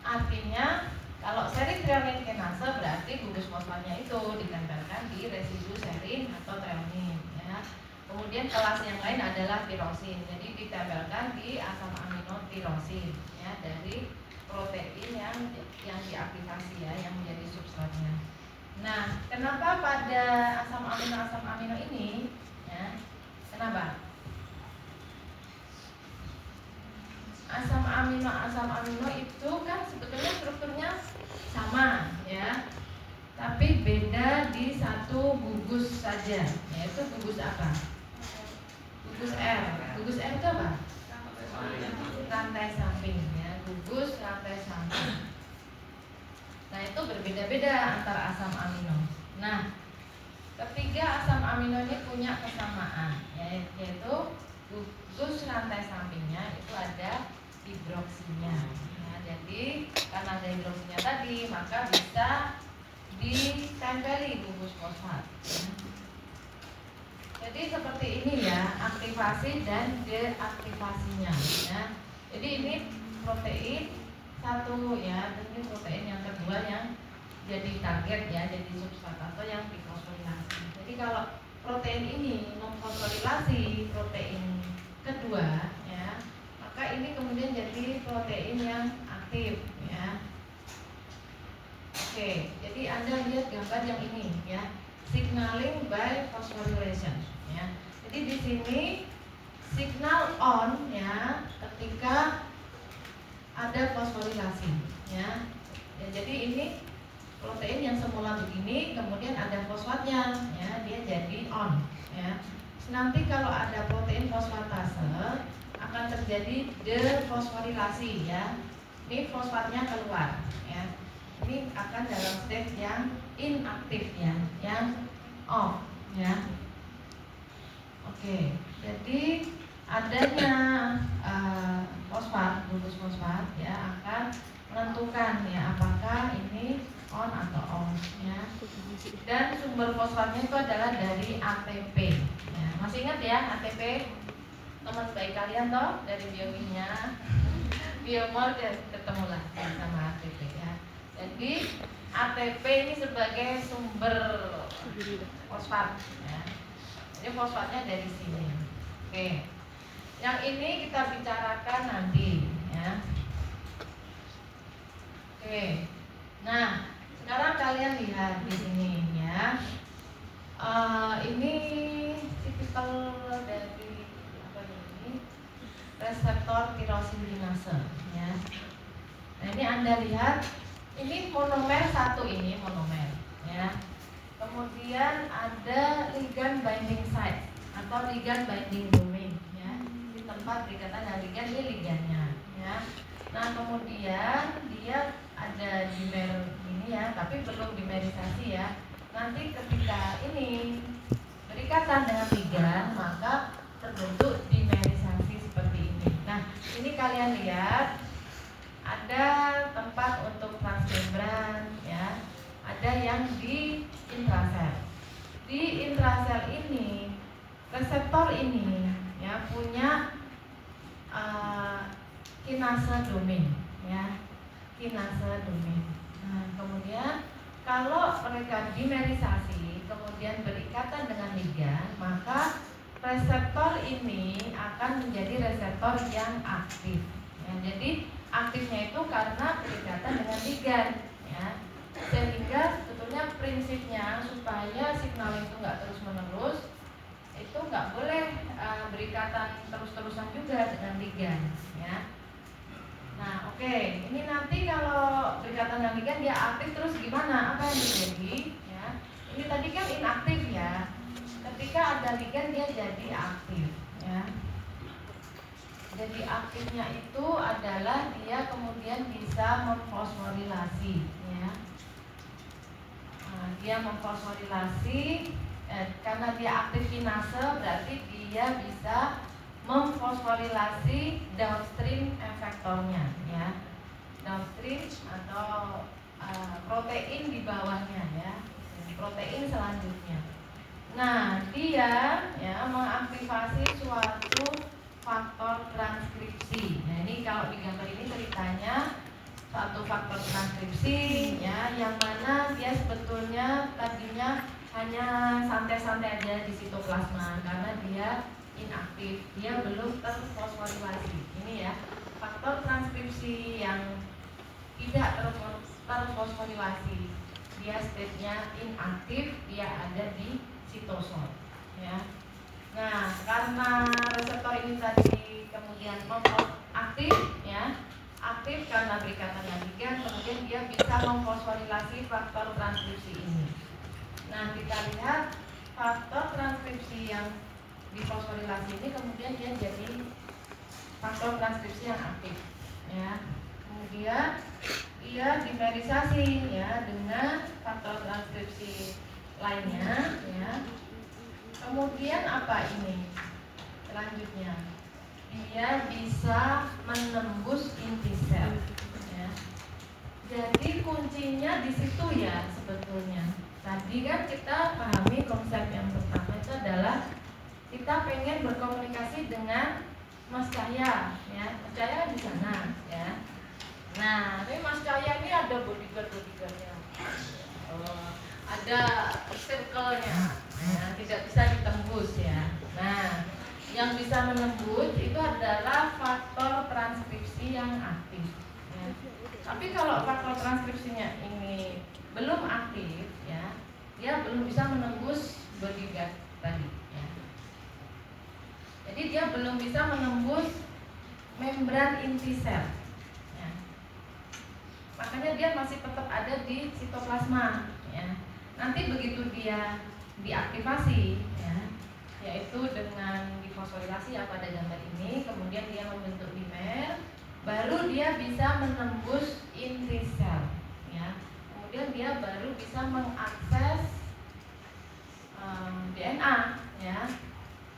Artinya kalau serin treonin kinase berarti gugus fosfatnya itu ditempelkan di residu serin atau treonin ya. Kemudian kelas yang lain adalah tirosin, jadi ditempelkan di asam amino tirosin ya, dari protein yang diaktifasi ya, yang menjadi substratnya. Nah, kenapa pada asam amino ini ya? Kenapa? Asam amino itu kan sebetulnya strukturnya sama ya, tapi beda di satu gugus saja, yaitu gugus apa? Gugus R. Gugus R itu apa? Rantai samping ya, gugus rantai samping. Nah, itu berbeda-beda antara asam amino. Nah, ketiga asam amino ini punya kesamaan, yaitu gugus rantai sampingnya itu ada hidroksinya. Nah, jadi karena ada hidroksinya tadi, maka bisa ditempeli gugus fosfat. Jadi seperti ini ya, aktivasi dan deaktivasinya ya. Jadi ini protein satu ya, ini protein yang kedua yang jadi target ya, jadi substrat atau yang difosforilasi. Jadi kalau protein ini memfosforilasi protein kedua ya, maka ini kemudian jadi protein yang aktif ya. Oke, jadi Anda lihat gambar yang ini ya, signaling by phosphorylation ya. Jadi di sini signal on ya ketika ada fosforilasi ya. Jadi ini protein yang semula begini kemudian ada fosfatnya ya, dia jadi on ya. Nanti kalau ada protein fosfatase akan terjadi defosforilasi ya. Ini fosfatnya keluar ya. Ini akan dalam state yang inaktif ya, yang off ya. Oke, jadi adanya fosfat, gugus fosfat ya akan menentukan ya apakah ini on atau off ya. Dan sumber fosfatnya itu adalah dari ATP ya. Masih ingat ya ATP, teman baik kalian toh, dari biokimia biomol dan ketemu lagi sama ATP ya. Jadi ATP ini sebagai sumber fosfat ya. Jadi fosfatnya dari sini. Oke. Yang ini kita bicarakan nanti ya. Oke. Nah, sekarang kalian lihat di sini ya. Ini tipikal dari apa ini? Reseptor tirosinlinase ya. Nah, ini Anda lihat ini monomer satu, ini monomer ya. Kemudian ada ligand binding site atau ligand binding domain ya. Di tempat berikatan dengan ligand, ini ligandnya ya. Nah, kemudian dia ada dimer ini ya, tapi belum dimerisasi ya. Nanti ketika ini berikatan dengan ligand, maka terbentuk dimerisasi seperti ini. Nah, ini kalian lihat ada tempat untuk transmembran ya, ada yang di intrasel. Di intrasel ini reseptor ini ya punya kinase domain ya, kinase domain. Nah, kemudian kalau mereka dimerisasi kemudian berikatan dengan ligand, maka reseptor ini akan menjadi reseptor yang aktif ya. Jadi aktifnya itu karena berikatan dengan ligand ya. Sehingga sebetulnya prinsipnya supaya signal itu nggak terus menerus, itu nggak boleh berikatan terus-terusan juga dengan ligand ya. Nah, oke. Ini nanti kalau berikatan dengan ligand dia aktif terus gimana? Apa yang terjadi ya? Ini tadi kan inaktif ya. Ketika ada ligand dia jadi aktif ya. Jadi aktifnya itu adalah dia kemudian bisa memfosforilasi ya. Nah, dia memfosforilasi karena dia aktif kinase berarti dia bisa memfosforilasi downstream efektornya ya. Downstream atau protein di bawahnya ya. Protein selanjutnya. Nah, dia ya mengaktifasi suatu faktor transkripsi. Nah, ini kalau di gambar ini ceritanya satu faktor transkripsi ya, yang mana dia sebetulnya tadinya hanya santai-santai aja di sitoplasma karena dia inaktif, dia belum terfosforilasi. Ini ya, faktor transkripsi yang tidak terfosforilasi, dia state-nya inaktif, dia ada di sitosol ya. Nah, karena reseptor ini tadi kemudian aktif ya, aktif karena berikatan dengan ligand, kemudian dia bisa memfosforilasi faktor transkripsi ini. Nah, kita lihat faktor transkripsi yang difosforilasi ini kemudian dia jadi faktor transkripsi yang aktif ya. Kemudian dia dimerisasi ya dengan faktor transkripsi lainnya ya. Kemudian apa ini? Selanjutnya dia bisa menembus inti sel ya. Jadi kuncinya di situ ya sebetulnya. Tadi kan kita pahami konsep yang pertama itu adalah kita pengen berkomunikasi dengan Mas Cahya ya. Mas Cahya kan di sana ya. Nah, ini Mas Cahya ini ada bodyguard-bodyguardnya. Ada circle-nya ya, tidak bisa ditembus ya. Nah, yang bisa menembus itu adalah faktor transkripsi yang aktif ya. Tapi kalau faktor transkripsinya ini belum aktif ya, dia belum bisa menembus bodyguard tadi ya. Jadi dia belum bisa menembus membran inti sel ya. Makanya dia masih tetap ada di sitoplasma ya. Nanti begitu dia diaktifasi ya, yaitu dengan difosforilasi ya pada gambar ini, kemudian dia membentuk dimer, baru dia bisa menembus inti sel ya. Kemudian dia baru bisa mengakses DNA ya.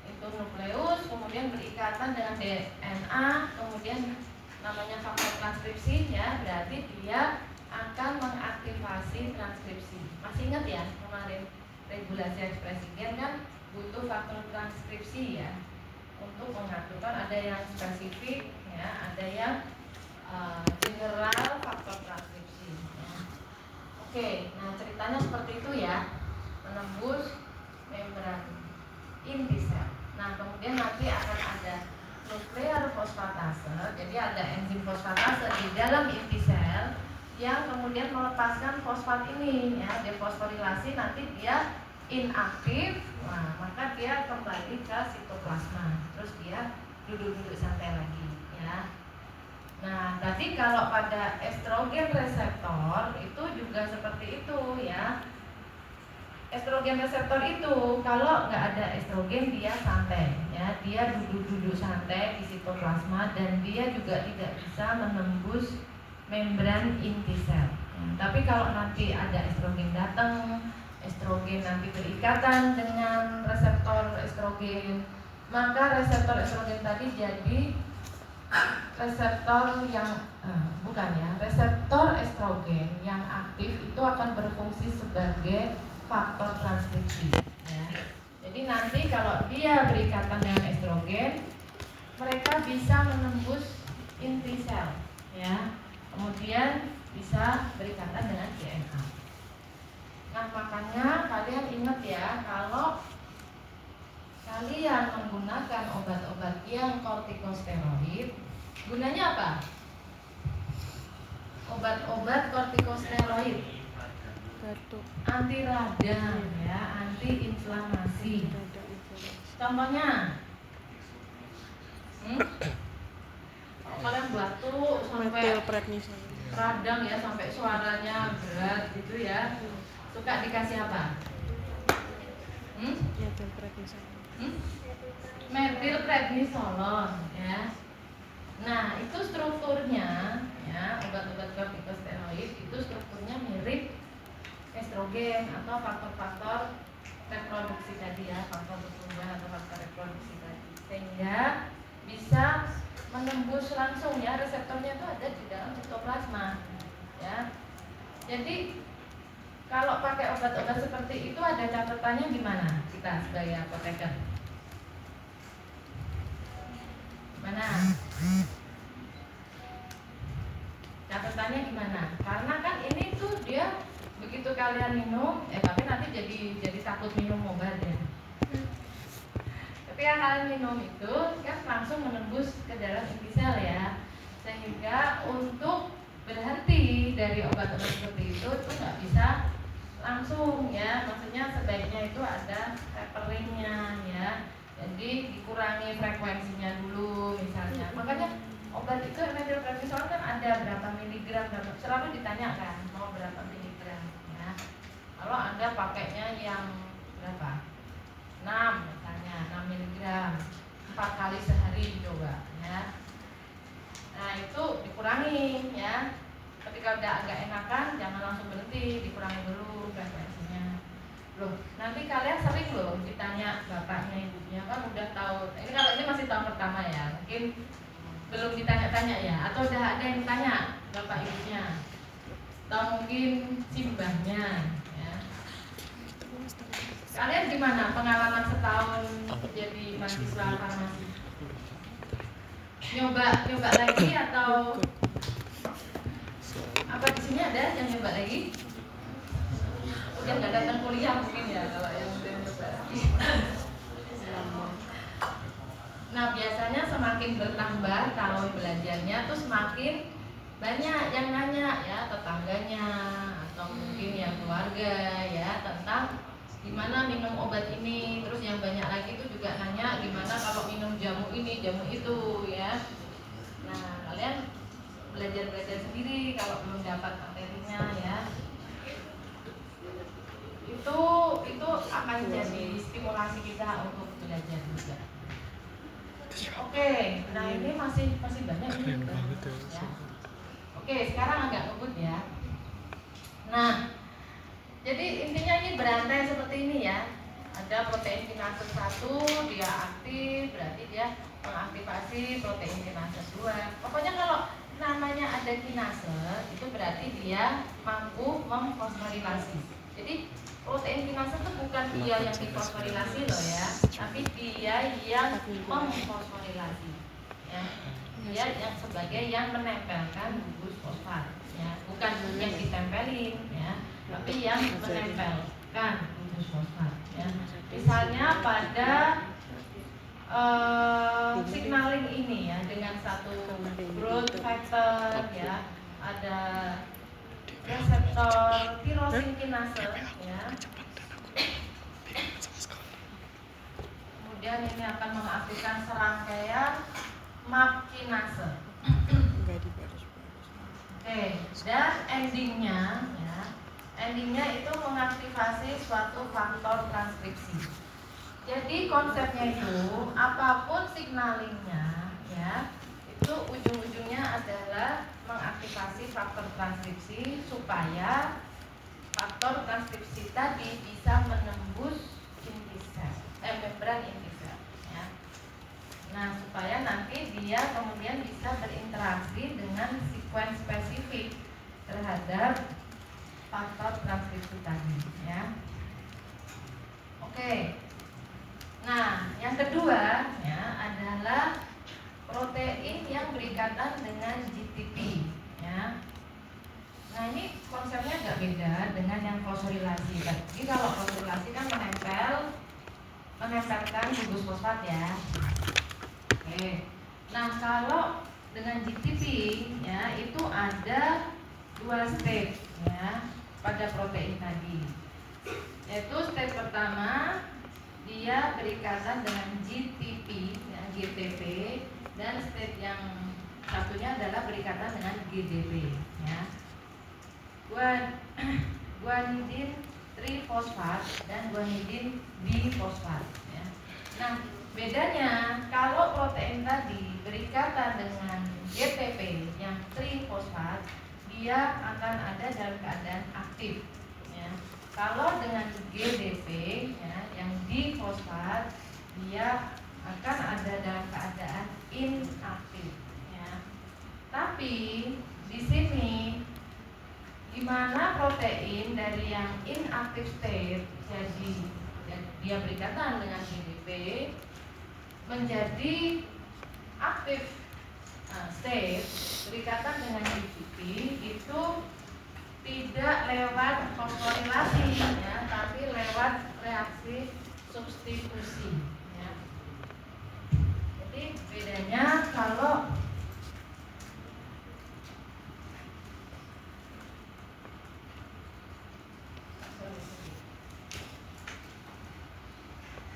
Itu nukleus kemudian berikatan dengan DNA, kemudian namanya faktor transkripsi ya, berarti dia akan mengaktifasi transkripsi. Masih ingat ya kemarin regulasi ekspresi gen kan butuh faktor transkripsi ya untuk mengaturkan, ada yang spesifik ya, ada yang general faktor transkripsi ya. Oke, nah ceritanya seperti itu ya, menembus membran inti sel. Nah kemudian nanti akan ada nuklear fosfatase, jadi ada enzim fosfatase di dalam inti sel yang kemudian melepaskan fosfat ini ya, defosforilasi, nanti dia inaktif, nah, maka dia kembali ke sitoplasma, terus dia duduk-duduk santai lagi ya. Nah tadi kalau pada estrogen reseptor itu juga seperti itu ya. Estrogen reseptor itu kalau nggak ada estrogen dia santai ya, dia duduk-duduk santai di sitoplasma dan dia juga tidak bisa menembus membran inti sel. Tapi kalau nanti ada estrogen datang, estrogen nanti berikatan dengan reseptor estrogen, maka reseptor estrogen tadi jadi reseptor yang reseptor estrogen yang aktif itu akan berfungsi sebagai faktor transkripsi ya. Jadi nanti kalau dia berikatan dengan estrogen, mereka bisa menembus inti sel ya, kemudian bisa berikatan dengan DNA. Nah makanya kalian ingat ya, kalau kalian menggunakan obat-obat yang kortikosteroid, gunanya apa? Obat-obat kortikosteroid anti radang ya, anti inflamasi. Contohnya kalau kalian batuk sampai radang ya, sampai suaranya berat gitu ya, suka dikasih apa? Metilprednisolon ya. Nah itu strukturnya ya, obat-obat kortikosteroid itu strukturnya mirip estrogen atau faktor-faktor reproduksi tadi ya, faktor pertumbuhan atau faktor reproduksi tadi, sehingga bisa menembus langsung ya, reseptornya itu ada di dalam sitoplasma ya. Jadi kalau pakai obat-obat seperti itu ada catatannya gimana kita sebagai apoteker? Mana? Catatannya gimana? Karena kan ini tuh dia begitu kalian minum, tapi nanti jadi takut minum obat ya. Ketika kalian minum itu kan langsung menembus ke dalam inti sel ya, sehingga untuk berhenti dari obat-obat seperti itu nggak bisa langsung ya, maksudnya sebaiknya itu ada taperingnya ya, jadi dikurangi frekuensinya dulu misalnya. Makanya obat itu metilprednisolon kan ada berapa miligram, selalu ditanyakan mau berapa miligram ya. Kalau Anda pakainya yang berapa? 6 misalnya, 6 miligram 4 kali sehari coba ya. Nah itu dikurangi ya. Ketika udah loh, nanti kalian sering loh ditanya bapaknya ibunya, kan udah tahu. Ini kalau ini masih tahun pertama ya, mungkin belum ditanya-tanya ya, atau udah ada yang tanya bapak ibunya, atau mungkin simbahnya ya. Kalian gimana pengalaman setahun jadi mahasiswa farmasi? Nyoba lagi atau apa? Di sini ada yang nyoba lagi? Udah nggak datang kuliah mungkin ya kalau yang udah nyoba lagi. Nah, biasanya semakin bertambah tahun belajarnya tuh semakin banyak yang nanya ya, tetangganya atau mungkin ya keluarga ya, tentang gimana minum obat ini. Terus yang banyak lagi itu juga nanya gimana kalau minum jamu ini, jamu itu ya. Nah, kalian belajar sendiri kalau belum dapat materinya ya. Itu akan jadi stimulasi kita untuk belajar juga. Oke, nah ini masih banyak ini ya. Oke, sekarang agak ngebut ya. Nah, jadi intinya ini berantai seperti ini ya. Ada protein kinase 1, dia aktif, berarti dia mengaktifasi protein kinase 2. Pokoknya kalau namanya ada kinase, itu berarti dia mampu memfosforilasi. Jadi protein kinase itu bukan dia yang difosforilasi loh ya, tapi dia yang memfosforilasi ya. Dia yang sebagai yang menempelkan gugus fosfat ya, bukan yang ditempelin ya, tapi yang menempelkan gugus fosfat ya. Misalnya pada signaling ini ya, dengan satu growth factor ya, ada reseptor tirosin kinase ya. Kemudian ini akan mengaktifkan serangkaian MAP kinase. Oke, dan endingnya itu mengaktifasi suatu faktor transkripsi. Jadi konsepnya itu apapun signalingnya ya, itu ujung-ujungnya adalah mengaktifasi faktor transkripsi supaya faktor transkripsi tadi bisa menembus inti sel, membran inti sel ya. Nah, supaya nanti dia kemudian bisa berinteraksi dengan sekuens spesifik terhadap faktor transkripsi tadi ya. Oke. Nah, yang kedua ya adalah protein yang berikatan dengan GTP ya. Nah, ini konsepnya agak beda dengan yang fosforilasi. Jadi kalau fosforilasi kan menempelkan gugus fosfat ya. Oke. Nah, kalau dengan GTP ya itu ada 2 state ya pada protein tadi. Yaitu state pertama dia berikatan dengan GTP ya, GTP, dan state yang satunya adalah berikatan dengan GDP ya. Guanidin trifosfat dan guanidin bifosfat ya. Nah, bedanya kalau protein tadi berikatan dengan GTP yang trifosfat, dia akan ada dalam keadaan aktif ya. Kalau dengan GDP ya, yang difosfat, dia akan ada dalam keadaan inaktif ya. Tapi di sini gimana protein dari yang inactive state, jadi dia berikatan dengan GDP menjadi aktif state berikatan dengan GDP itu tidak lewat fosforilasi ya, tapi lewat reaksi substitusi ya. Jadi bedanya kalau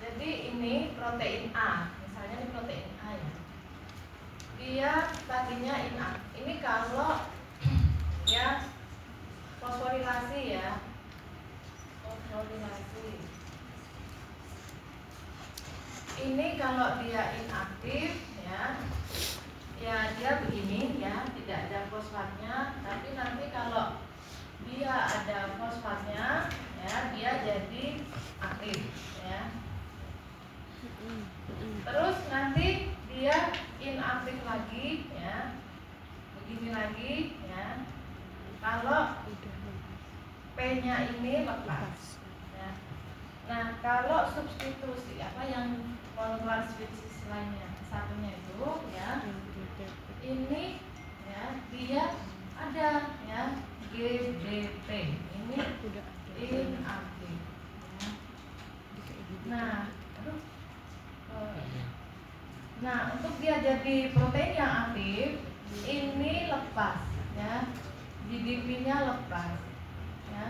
jadi ini protein A, misalnya ini protein A ya. Dia tadinya inaktif. Ini kalau ya fosforilasi ya, fosforilasi. Ini kalau dia inaktif ya, ya dia begini ya, tidak ada fosfatnya. Tapi nanti kalau dia ada fosfatnya ya, dia jadi aktif ya. Terus nanti dia inaktif lagi ya, begini lagi ya, kalau P-nya ini lepas ya. Nah, kalau substitusi apa yang molekular species lainnya satunya itu ya, ini ya dia ada ya, GDP ini inaktif ya. Nah, untuk dia jadi protein yang aktif ini lepas ya, GDP-nya lepas ya.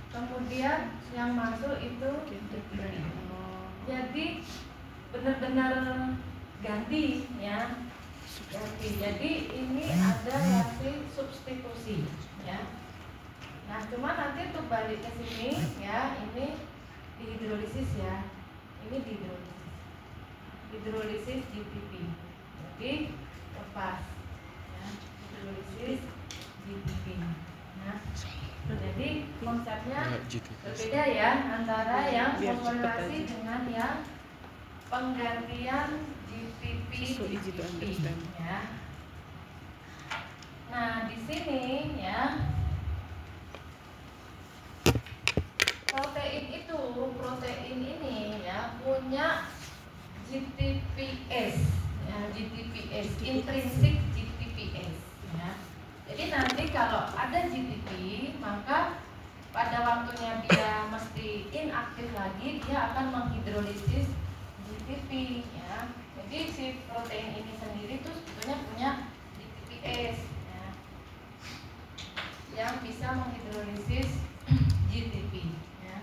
Kemudian yang masuk itu GDP. Jadi benar-benar ganti ya, ganti. Jadi ini ada reaksi substitusi ya. Nah, cuma nanti untuk balik ke sini ya, ini dihidrolisis ya, ini hidrolisis GTP. Jadi lepas ya, hidrolisis GTP. Nah, jadi konsepnya berbeda ya antara yang fosforilasi dengan yang penggantian GTP ya. Nah, di sini ya, protein ini ya punya GTPase ya, GTPase intrinsic GTPase ya. Jadi nanti kalau ada GTP maka pada waktunya dia mesti inaktif lagi, dia akan menghidrolisis GTP ya. Jadi si protein ini sendiri tuh sebetulnya punya GTPase ya, yang bisa menghidrolisis GTP ya.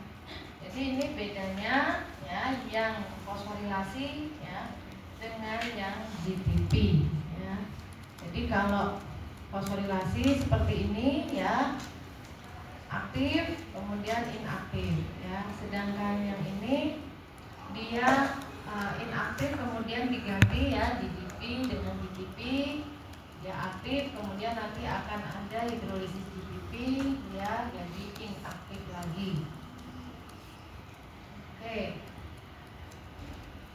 Jadi ini bedanya ya, yang fosforilasi ya dengan yang GTP ya. Jadi kalau fosforilasi seperti ini ya, aktif kemudian inaktif ya. Sedangkan yang ini dia inaktif kemudian diganti ya, GTP dengan GTP, dia aktif kemudian nanti akan ada hidrolisis GTP ya, jadi inaktif lagi. Oke.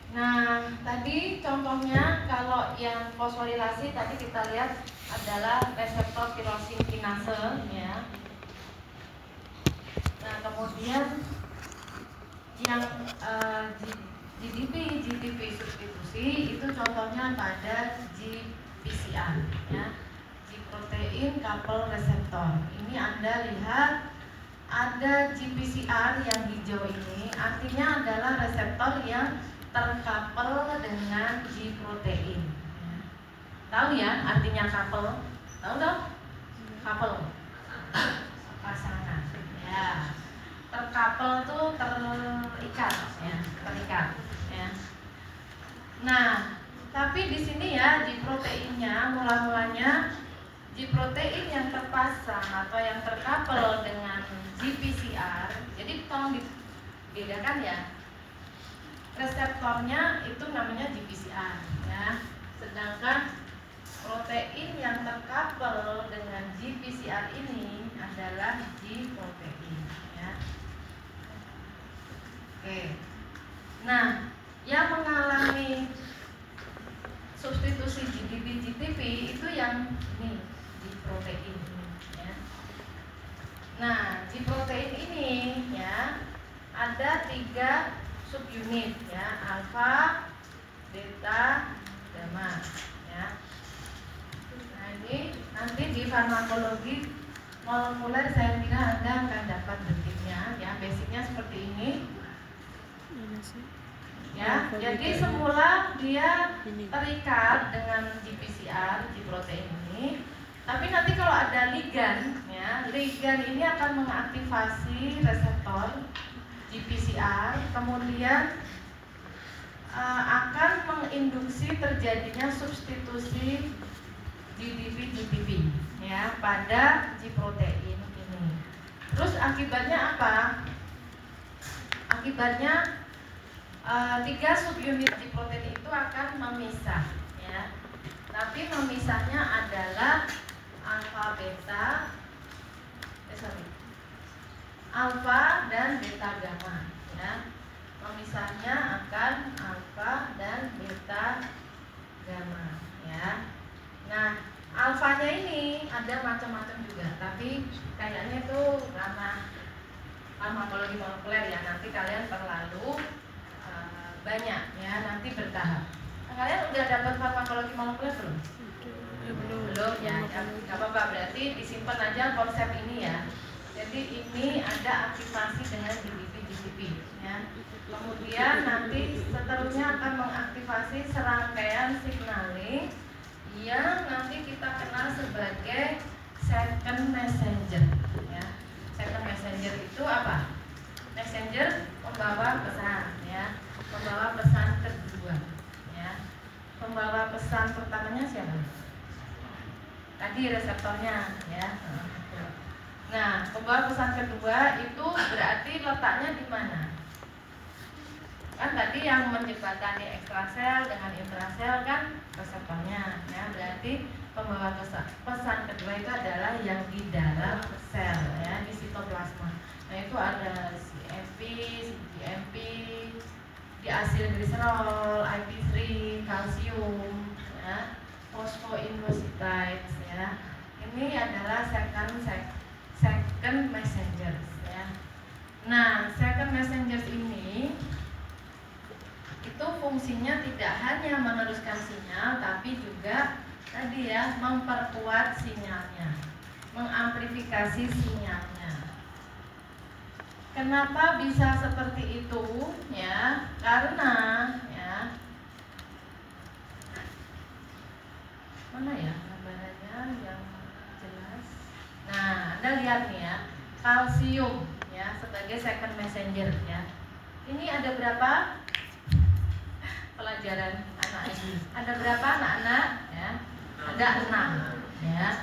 Nah, tadi contohnya kalau yang fosforilasi tadi kita lihat adalah reseptor tirosin kinase ya. Nah, kemudian yang GTP substitusi itu contohnya pada GPCR ya, G protein couple receptor. Ini Anda lihat ada GPCR yang hijau ini, artinya adalah reseptor yang terkapel dengan G protein ya. Tahu ya artinya couple? Tahu dong? Couple pasangan ya. Terkapel tuh terikat ya, terikat ya. Nah, tapi di sini ya G proteinnya mula-mulanya G protein yang terpasang atau yang terkapel dengan GPCR. Jadi tolong dibedakan ya. Reseptornya itu namanya GPCR ya. Sedangkan protein yang terkapel dengan GPCR ini adalah G protein ya. Oke. Nah, yang mengalami substitusi GTP itu yang ini G protein ini ya. Nah, G protein ini ya ada 3 subunit ya, alfa, beta, gamma ya. Nah, ini nanti di farmakologi molekuler saya kira Anda akan dapat bentuknya ya, basicnya seperti ini ya. Jadi semula dia terikat dengan GPCR, G protein ini, tapi nanti kalau ada ligan ya, ligan ini akan mengaktifasi reseptor GPCR, kemudian akan menginduksi terjadinya substitusi GTP ya pada G protein ini. Terus akibatnya apa? Akibatnya 3 subunit G protein itu akan memisah ya. Tapi memisahnya adalah alfa beta alfa dan beta gamma ya. Pemisahnya akan alfa dan beta gamma ya. Nah, alfanya ini ada macam-macam juga, tapi kayaknya itu ranah farmakologi molekuler ya. Nanti kalian terlalu banyak ya, nanti bertahap. Nah, kalian udah dapat farmakologi molekuler belum? Belum ya, nggak apa-apa, berarti disimpan aja konsep ini ya. Jadi ini ada aktivasi dengan GDP ya. Kemudian nanti seterusnya akan mengaktifasi serangkaian signaling yang nanti kita kenal sebagai second messenger ya. Second messenger itu apa? Messenger pembawa pesan ya, pembawa pesan kedua ya. Pembawa pesan pertamanya siapa? Tadi reseptornya ya. Nah, pembawa pesan kedua itu berarti letaknya di mana? Kan tadi yang menjembatani ekstrasel dengan intrasel kan reseptornya ya. Berarti pembawa pesan kedua itu adalah yang di dalam sel ya, di sitoplasma. Nah, itu ada CMP, CGMP, diasilgliserol, IP3, kalsium ya, phosphoinositides ya. Ini adalah second messengers ya. Nah, second messengers ini itu fungsinya tidak hanya meneruskan sinyal, tapi juga tadi ya, memperkuat sinyalnya, mengamplifikasi sinyalnya. Kenapa bisa seperti itu ya? Karena ya, mana ya gambarannya yang jelas? Nah, Anda lihat nih ya, kalsium ya sebagai second messenger ya. Ini ada berapa pelajaran anak ini? Ada berapa anak-anak ya? Ada 6 ya.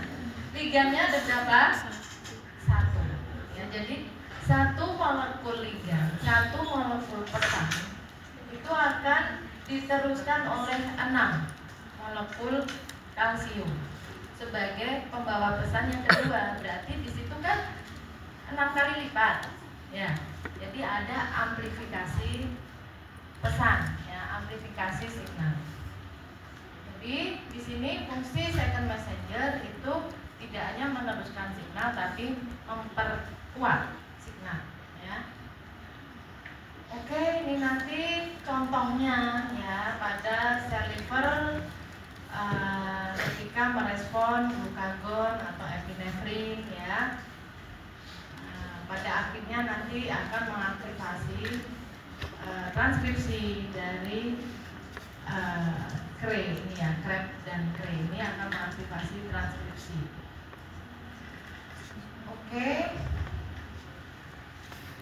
Ligannya ada berapa? 1 ya. Jadi 1 molekul ligan, 1 molekul pesan itu akan diteruskan oleh 6 molekul kalsium sebagai pembawa pesan yang kedua. Berarti di situ kan 6 kali lipat ya. Jadi ada amplifikasi pesan ya, amplifikasi signal. Jadi di sini fungsi second messenger itu tidak hanya meneruskan signal, tapi memperkuat signal ya. Oke, ini nanti contohnya ya pada sel liver ketika merespon glukagon atau epinefrin ya. Pada akhirnya nanti akan mengaktifasi transkripsi dari CRE ini ya, CREB dan CRE ini akan mengaktifasi transkripsi. Oke.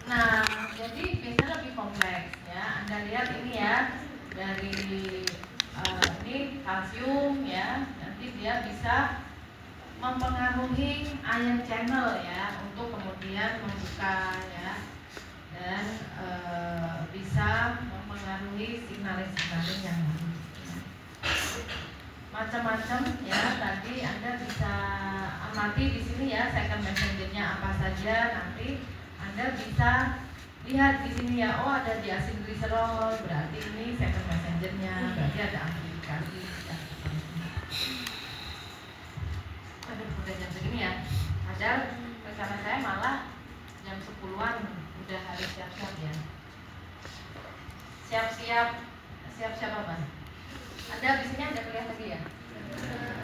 Nah, jadi biasanya lebih kompleks ya. Anda lihat ini ya, dari ini kalsium ya, nanti dia bisa mempengaruhi ion channel ya, untuk kemudian membuka ya, dan bisa mempengaruhi signaling yang lain. Macam-macam ya, tadi Anda bisa amati di sini ya, second messengernya apa saja. Nanti Anda bisa lihat di sini ya, oh ada diasilgliserol, berarti ini second messengernya, berarti ada amplifikasi. Aduh, udah jam segini ya. Padahal rencana saya malah jam 10-an udah harus siap-siap ya. Siap-siap apa? Anda di sini ada kuliah lagi ya?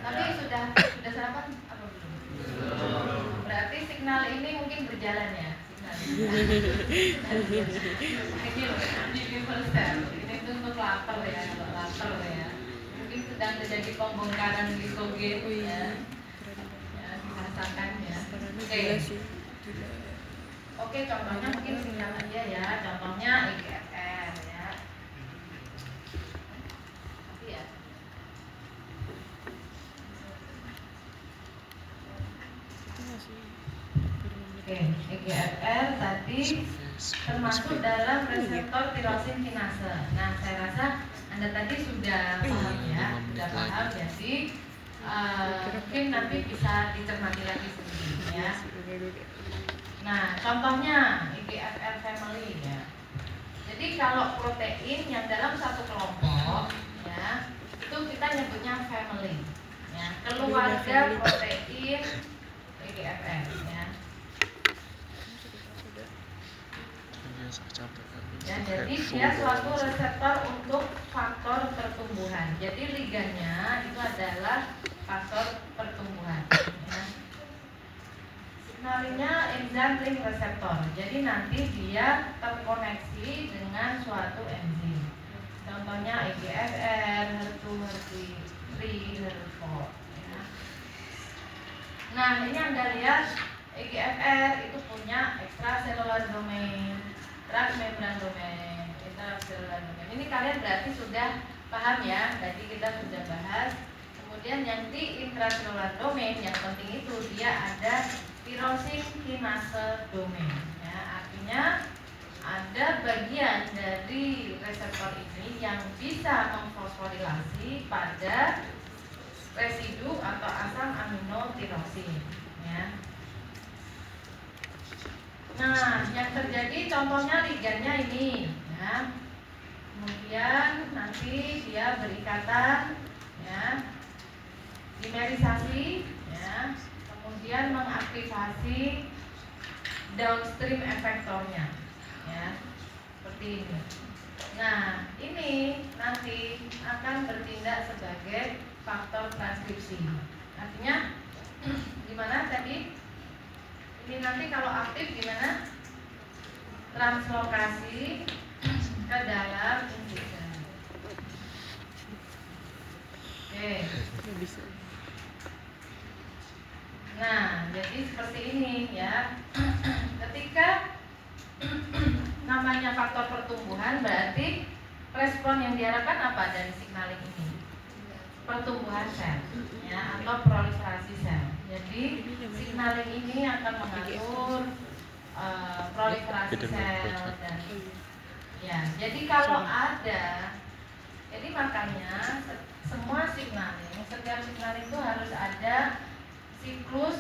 Tapi sudah sarapan apa belum? Berarti signal ini mungkin berjalan ya. Ini loh, universal. Ini tuh untuk lapar ya, ya. Mungkin sedang terjadi pembongkaran glikogen ya. Dirasakan ya. Oke, contohnya mungkin sinyal aja ya. Contohnya IGFR ya. Tapi ya. Oke, EGFR tadi termasuk dalam reseptor tirosin kinase. Nah, saya rasa Anda tadi sudah paham ya, sudah paham. Jadi mungkin nanti bisa dicermati lagi sendiri ya. Nah, contohnya IGFR family ya. Jadi kalau protein yang dalam satu kelompok ya, itu kita nyebutnya family ya, keluarga protein IGFR ya. Ya, jadi dia suatu reseptor untuk faktor pertumbuhan. Jadi ligannya itu adalah faktor pertumbuhan ya. Signalingnya enzim ring reseptor. Jadi nanti dia terkoneksi dengan suatu enzim. Contohnya IGFR, HER2, HER3, HER4 ya. Nah, ini Anda lihat IGFR itu punya extracellular domain, transmembran domain, intracellular domain. Ini kalian berarti sudah paham ya. Tadi kita sudah bahas. Kemudian yang di intracellular domain yang penting itu dia ada tyrosine kinase domain ya, artinya ada bagian dari reseptor ini yang bisa memfosforilasi pada residu atau asam amino tirosin ya. Nah, yang terjadi contohnya ligannya ini ya. Kemudian nanti dia berikatan ya, dimerisasi ya, kemudian mengaktifasi downstream efektornya ya, seperti ini. Nah, ini nanti akan bertindak sebagai faktor transkripsi. Artinya gimana tadi? Ini nanti kalau aktif gimana? Translokasi ke dalam insulin. Oke. Nah, jadi seperti ini ya. Ketika namanya faktor pertumbuhan, berarti respon yang diharapkan apa dari signaling ini? Pertumbuhan sel ya, atau proliferasi sel. Jadi signaling ini akan mengatur proliferasi sel dan ya. Jadi kalau ada, jadi makanya semua signaling, setiap signaling itu harus ada siklus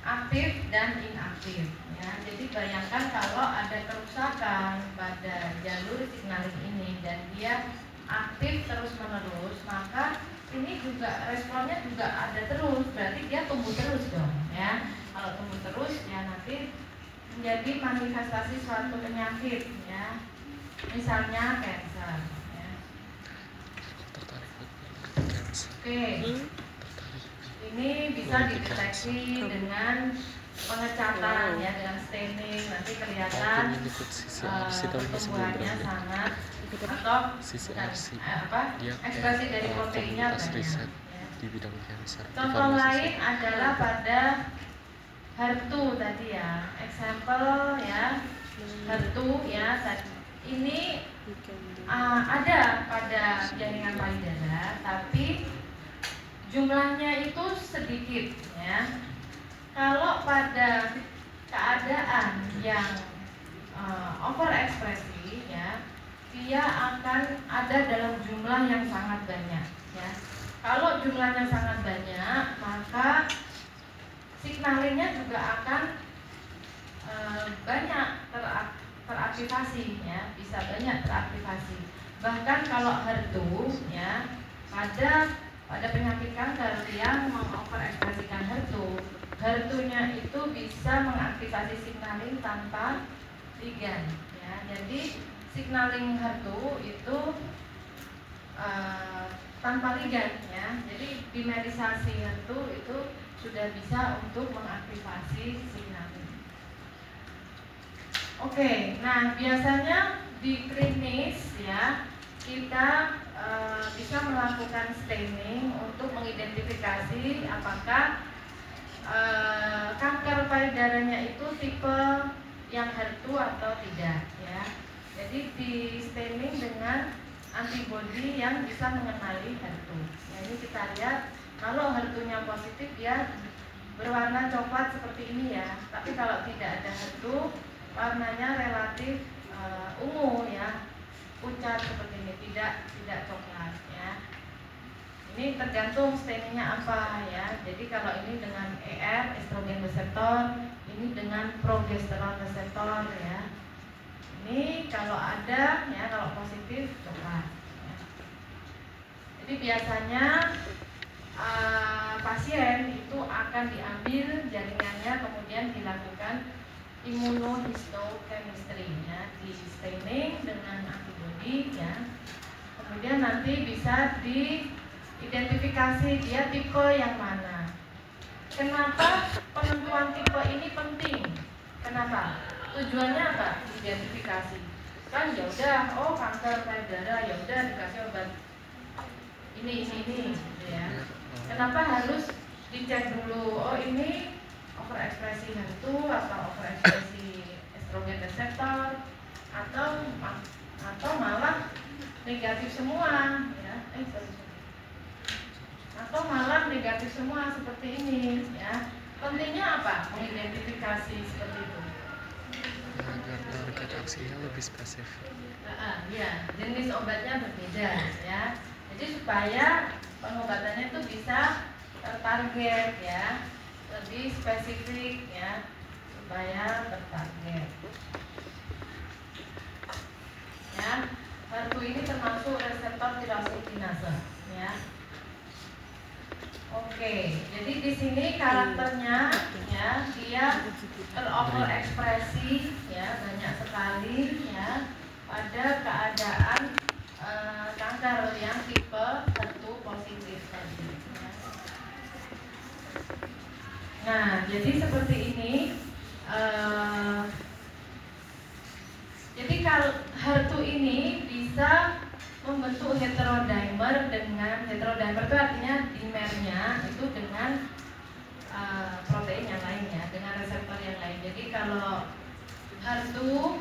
aktif dan inaktif ya. Jadi bayangkan kalau ada kerusakan pada jalur signaling ini dan dia aktif terus menerus, maka ini juga responnya juga ada terus, berarti dia tumbuh terus dong ya. Kalau tumbuh terus ya nanti menjadi manifestasi suatu penyakit ya, misalnya kanker ya. Oke. Ini bisa dideteksi dengan pengecatan ya, dengan staining, nanti kelihatan pertumbuhannya sangat atau ekspresi dari proteinnya banyak ya. Contoh lain adalah pada HER2 tadi ya, example ya, HER2 ya tadi. Ini ada pada jaringan payudara, tapi jumlahnya itu sedikit ya. Kalau pada keadaan yang overekspresi ya, dia akan ada dalam jumlah yang sangat banyak ya. Kalau jumlahnya sangat banyak, maka signalingnya juga akan banyak teraktivasi ya, bisa banyak teraktivasi. Bahkan kalau HER2 ya, pada penyakit kanker yang mengoverekspresikan HER2-nya itu bisa mengaktifasi signaling tanpa ligan ya. Jadi signaling HER2 itu tanpa ligan ya. Jadi dimerisasi HER2 itu sudah bisa untuk mengaktifasi signaling. Oke, nah biasanya di klinis ya kita bisa melakukan staining untuk mengidentifikasi apakah kanker payudaranya itu tipe yang HER2 atau tidak ya. Jadi di staining dengan antibodi yang bisa mengenali HER2. Ya, ini kita lihat kalau HER2-nya positif ya berwarna coklat seperti ini ya. Tapi kalau tidak ada HER2 warnanya relatif ungu ya, pucat seperti ini, tidak coklat ya. Ini tergantung stainingnya apa ya. Jadi kalau ini dengan ER, estrogen reseptor, ini dengan progesteron reseptor ya. Ini kalau ada ya, kalau positif coklat ya. Jadi biasanya pasien itu akan diambil jaringannya, kemudian dilakukan immunohistochemistry ya, di staining dengan antibodi ya. Kemudian nanti bisa diidentifikasi dia tipe yang mana. Kenapa penentuan tipe ini penting? Kenapa? Tujuannya apa? Identifikasi. Kan ya udah, oh kanker payudara, ya udah dikasih obat ini gitu ya. Kenapa harus dicek dulu? Oh ini overekspresi HER2 atau overekspresi estrogen reseptor atau malah negatif semua ya. Atau malah negatif semua seperti ini ya. Pentingnya apa? Mengidentifikasi seperti itu. Agar target aksinya lebih spesifik. Ya, jenis obatnya berbeda ya. Jadi supaya pengobatannya itu bisa tertarget ya, lebih spesifik ya, supaya tertarget. Ya, HER2 ini termasuk reseptor tirosine kinase ya. Oke, jadi di sini karakternya ya, dia teroverekspresi ya, banyak sekali ya pada keadaan kanker yang tipe HER2 positif tadi ya. Nah, jadi seperti ini. Jadi kalau HER2 ini bisa membentuk heterodimer dengan heterodimer itu artinya dimernya itu dengan protein yang lain ya, dengan reseptor yang lain. Jadi kalau HER2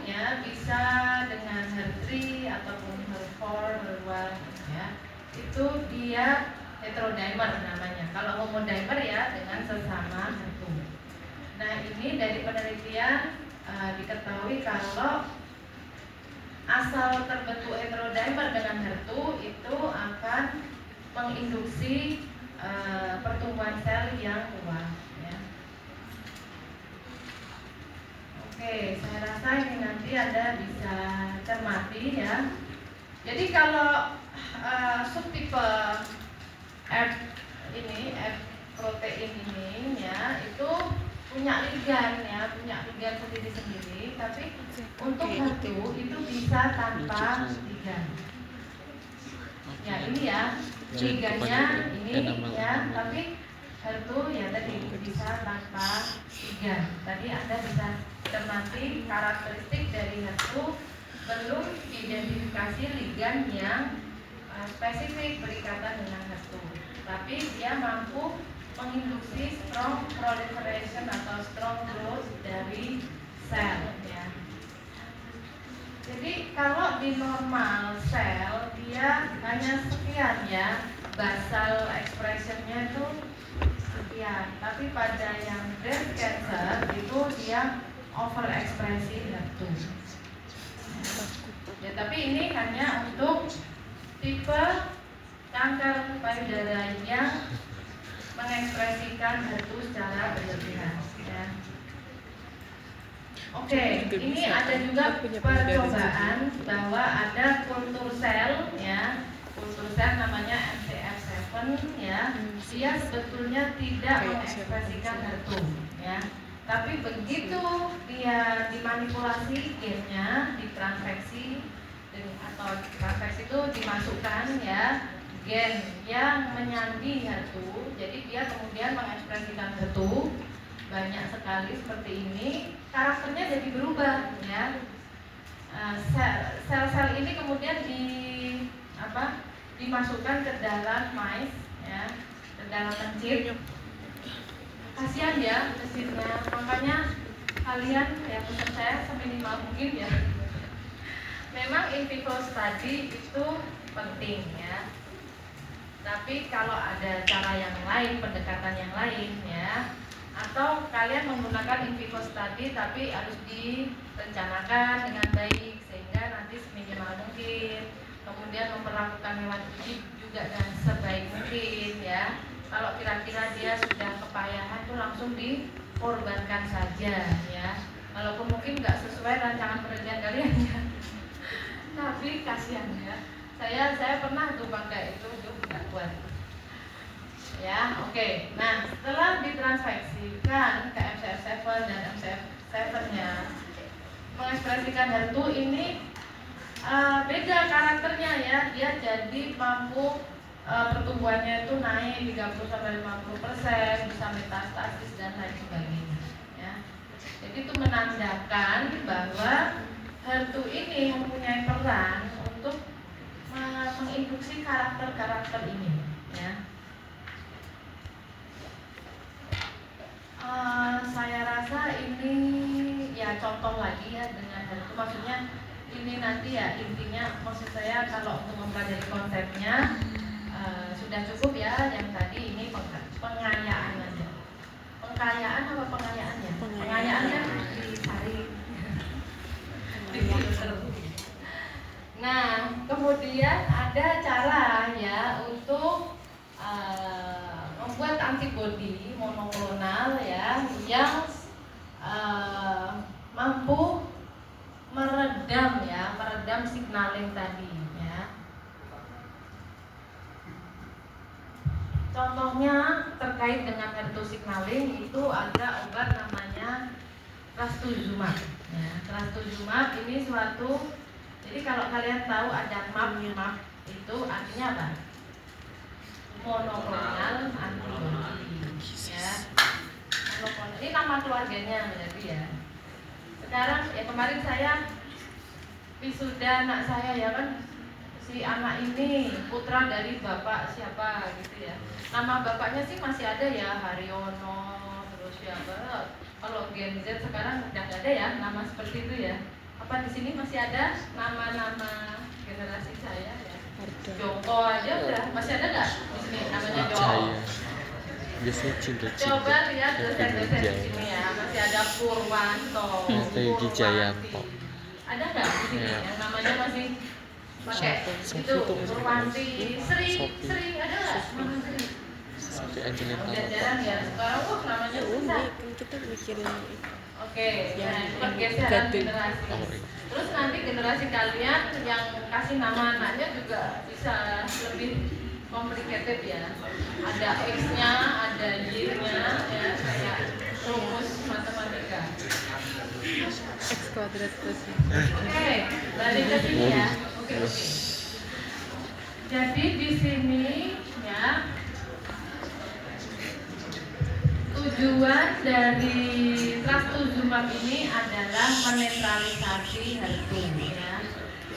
ya bisa dengan HER3 ataupun HER4, HER1 ya. Itu dia heterodimer namanya. Kalau homodimer ya dengan sesama HER2. Nah, ini dari penelitian diketahui kalau asal terbentuk heterodimer dengan HER2 itu akan menginduksi pertumbuhan sel yang kuat ya. Oke, saya rasa ini nanti Anda bisa cermati ya. Jadi kalau subtipe F protein ini ya itu punya ligan ya, punya ligan sendiri-sendiri, tapi untuk HER2 itu bisa tanpa ligan. Ya ini ya, ligannya ini ya, tapi HER2 ya tadi bisa tanpa ligan. Tadi Anda bisa cermati karakteristik dari HER2 belum diidentifikasi ligan yang spesifik berikatan dengan HER2, tapi dia mampu menginduksi strong proliferation atau strong growth dari sel ya. Jadi kalau di normal sel dia hanya sekian ya, basal expressionnya itu sekian, tapi pada yang breast cancer itu dia overekspresi HER2 ya, tapi ini hanya untuk tipe kanker payudara yang mengekspresikan HER2 secara berlebihan ya. Oke, ini ada juga percobaan bahwa ada kultur sel ya, kultur sel namanya MCF7 ya. Dia sebetulnya tidak mengekspresikan HER2 ya. Tapi begitu dia dimanipulasi gennya, ditransfeksi atau transfeksi itu dimasukkan ya gen yang menyandi HER2, jadi dia kemudian mengekspresikan HER2 banyak sekali seperti ini, karakternya jadi berubah ya. Sel-sel ini kemudian dimasukkan ke dalam mice ya, ke dalam mencit. Kasihan ya mencitnya, makanya kalian ya pesan saya seminimal mungkin ya. Memang in vivo study itu penting ya. Tapi kalau ada cara yang lain, pendekatan yang lain ya, atau kalian menggunakan in vivo study tapi harus direncanakan dengan baik sehingga nanti seminimal mungkin, kemudian memperlakukan hewan uji juga dengan sebaik mungkin ya. Kalau kira-kira dia sudah kepayahan tuh langsung korbankan saja ya, walaupun mungkin nggak sesuai rancangan penelitian kalian ya, tapi kasihan ya, saya pernah tuh pakai itu nggak kuat ya. Oke, nah setelah ditransfeksikan ke MCF7 dan MCF7-nya mengekspresikan HER2 ini beda karakternya ya, dia jadi mampu pertumbuhannya itu naik 30-50%, bisa metastasis dan lain sebagainya ya. Jadi itu menandakan bahwa HER2 ini mempunyai peran untuk menginduksi karakter-karakter ini ya. Saya rasa ini ya contoh lagi ya dengan HER2, maksudnya ini nanti ya intinya, maksud saya kalau untuk mempelajari konsepnya sudah cukup ya, yang tadi ini pengayaan aja. Pengkayaan apa pengayaan ya? Pengayaan kan dicari di filter. Nah, kemudian ada cara ya untuk membuat antibodi monoklonal ya yang mampu meredam signaling tadi ya. Contohnya terkait dengan HER2 signaling itu ada obat namanya trastuzumab ya. Trastuzumab ini suatu, jadi kalau kalian tahu ada MAP itu artinya apa? Monoklonal antibody ya. Monoklonal ini nama keluarganya berarti ya. Sekarang ya kemarin saya wisuda anak saya ya kan, si anak ini putra dari bapak siapa gitu ya. Nama bapaknya sih masih ada ya, Haryono, terus siapa. Kalau Gen Z sekarang udah nggak ada ya nama seperti itu ya. Apa di sini masih ada nama-nama generasi saya ya? Joko aja udah masih ada nggak di sini namanya Joko? Biasanya cinta. Coba lihat dosen-dosen di sini ya, masih ada Purwanto, Jayanto. Ada nggak di sini yang namanya masih pakai itu Purwanti, Sri ada nggak? Sampai Angelina. Udah jarang ya sekarang, namanya susah. Kita mikirin Oke, nah pergeseran generasi. Terus nanti generasi kalian yang kasih nama anaknya juga bisa lebih complicated ya. Ada X-nya, ada Y-nya ya, kayak rumus matematika. X kuadrat plus. Oke, balik ke sini ya. Oke. Jadi di sini ya, tujuan dari trastuzumab ini adalah menetralisasi HER2 ya,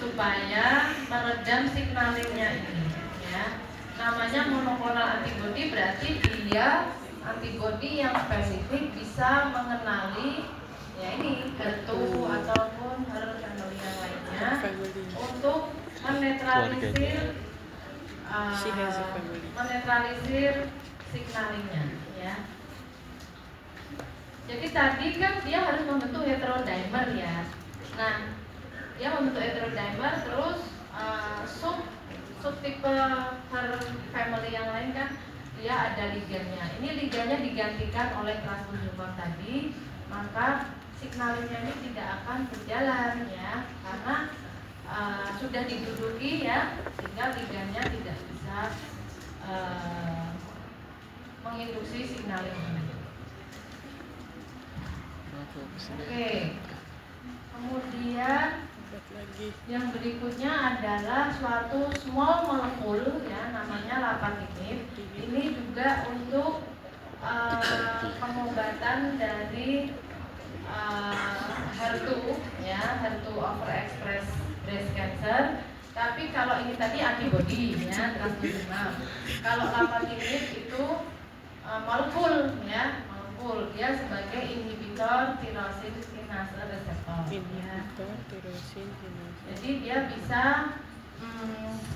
supaya meredam signalingnya ini ya. Namanya monoklonal antibody berarti dia antibody yang spesifik bisa mengenali ya ini HER2 ataupun HER family yang lainnya untuk menetralisir signalingnya ya. Jadi tadi kan dia harus membentuk heterodimer ya. Nah, dia membentuk heterodimer terus subtipe HER family yang lain kan dia ada ligannya. Ini ligannya digantikan oleh trastuzumab tadi, maka signalingnya ini tidak akan berjalan ya, karena sudah diduduki ya, sehingga ligannya tidak bisa menginduksi signaling ini. Oke. Kemudian yang berikutnya adalah suatu small molecule ya, namanya lapatinib. Ini juga untuk pengobatan dari HER2 ya, HER2 overexpress breast cancer. Tapi kalau ini tadi antibody ya, trastuzumab. Kalau lapatinib itu molekul ya, molekul. Dia sebagai inhibitor tirosin kinase reseptor ya. Jadi dia bisa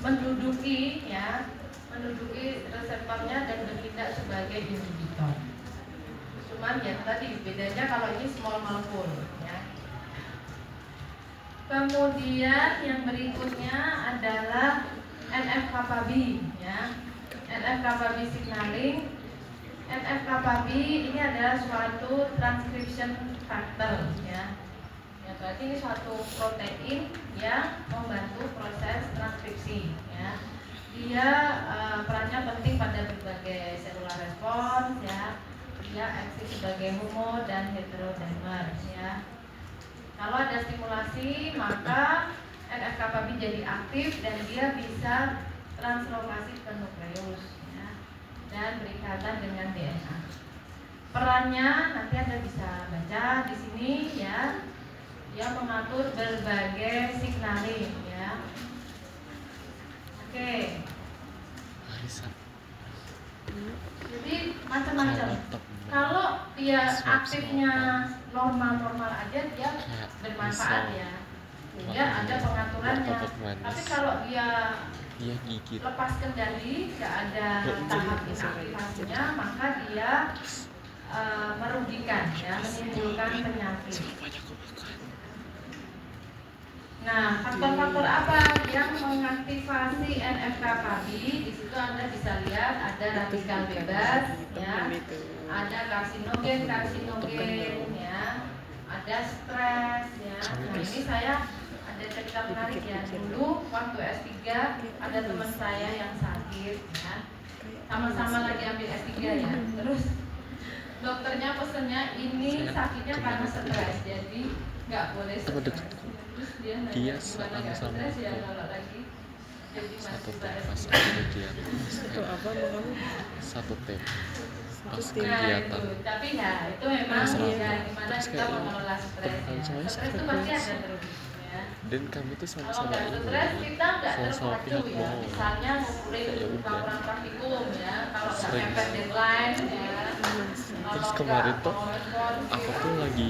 menduduki reseptornya dan bertindak sebagai inhibitor. Cuman ya tadi bedanya kalau ini small molecule ya. Kemudian yang berikutnya adalah NF-kappa B ya. NF-kappa B signaling NF-kappa B ini adalah suatu transcription factor ya. Ya, berarti ini suatu protein yang membantu proses transkripsi ya. Dia perannya penting pada berbagai selular respons ya. Dia eksis sebagai homo dan heterodimer ya. Kalau ada stimulasi maka NF-kappa B jadi aktif dan dia bisa translokasi ke nukleus ya, dan berikatan dengan DNA. Perannya nanti Anda bisa baca di sini ya. Dia mengatur berbagai signaling ya. Oke. Bisa. Jadi macam-macam. Kalau dia aktifnya normal-normal aja dia bermanfaat ya. Dia ada pengaturannya. Tapi kalau dia gigit. lepas kendali, tidak ada tahap inaktivasinya, maka dia merugikan ya, menimbulkan penyakit. Nah, faktor-faktor apa yang mengaktifasi NF-kappa B? Di situ Anda bisa lihat ada radikal bebas, ya, ada karsinogen ya, ada stres, ya. Nah, ini saya ada cerita menarik ya. Dulu waktu S3 ada teman saya yang sakit, ya, sama-sama lagi ambil S3 ya. Terus dokternya pesennya ini sakitnya karena stres, jadi nggak boleh stres. Terus dia nanya gimana nggak stres ya kalau lagi jadi mahasiswa S3. Itu apa kamu? Satu tim pas Nah kegiatan. itu, tapi ya itu memang ya gimana kita mengelola stres ya. Stres itu pasti ada terus ya. Dan kami tuh Kalau sama-sama nggak ini stres kita nggak sama-sama terpacu pihak ya. mau. Misalnya ngumpulin Ya udah. laporan praktikum ya. Kalau nggak Sering. mepet deadline ya. Terus kemarin tuh aku tuh lagi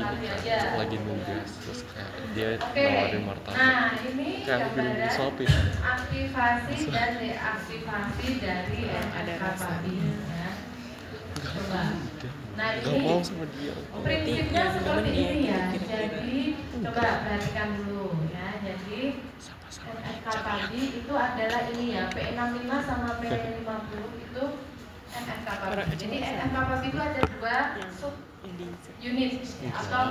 nugas, terus kayak dia nawarin martabak. Nah ini Kayak aku bilang gambaran disuapin. aktivasi dan deaktivasi dari NF-kappa B ya. Coba. Nah Gak ini mau sama dia. prinsipnya seperti ini ya. Jadi coba perhatikan dulu ya. Jadi Sama-sama NF-kappa B itu adalah ini ya, P65 sama P50 itu NF-kappa B. Jadi NF-kappa B itu ada dua sub unit atau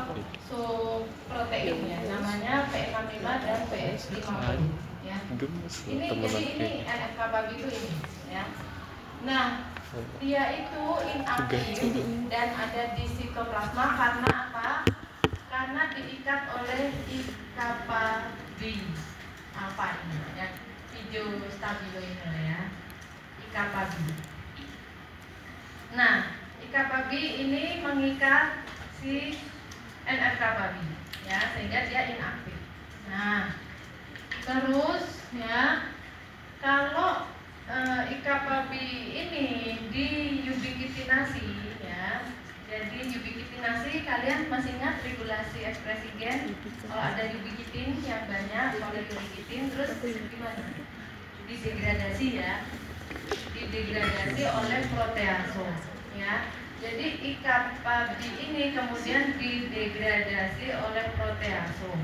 subprotein ya, namanya P65 dan P50 ya. gemes Ini temenan jadi ini kayak NF-kappa B itu ini ya. Nah, dia itu inaktif dan ada di sitoplasma karena apa? Karena diikat oleh I-kappa B alpha ini ya, hijau stabilo ini ya, I-kappa B. Nah, I-kappa B ini mengikat si NF-kappa B ya, sehingga dia inaktif. Nah, terus ya, kalau I-kappa B ini diubiquitinasi ya. Jadi ubiquitinasi kalian masih ingat regulasi ekspresi gen? Kalau ada ubiquitin yang banyak, polyubiquitin, terus gimana? Didegradasi ya. Didegradasi oleh proteasom ya. Jadi I-kappa B ini kemudian didegradasi oleh proteasom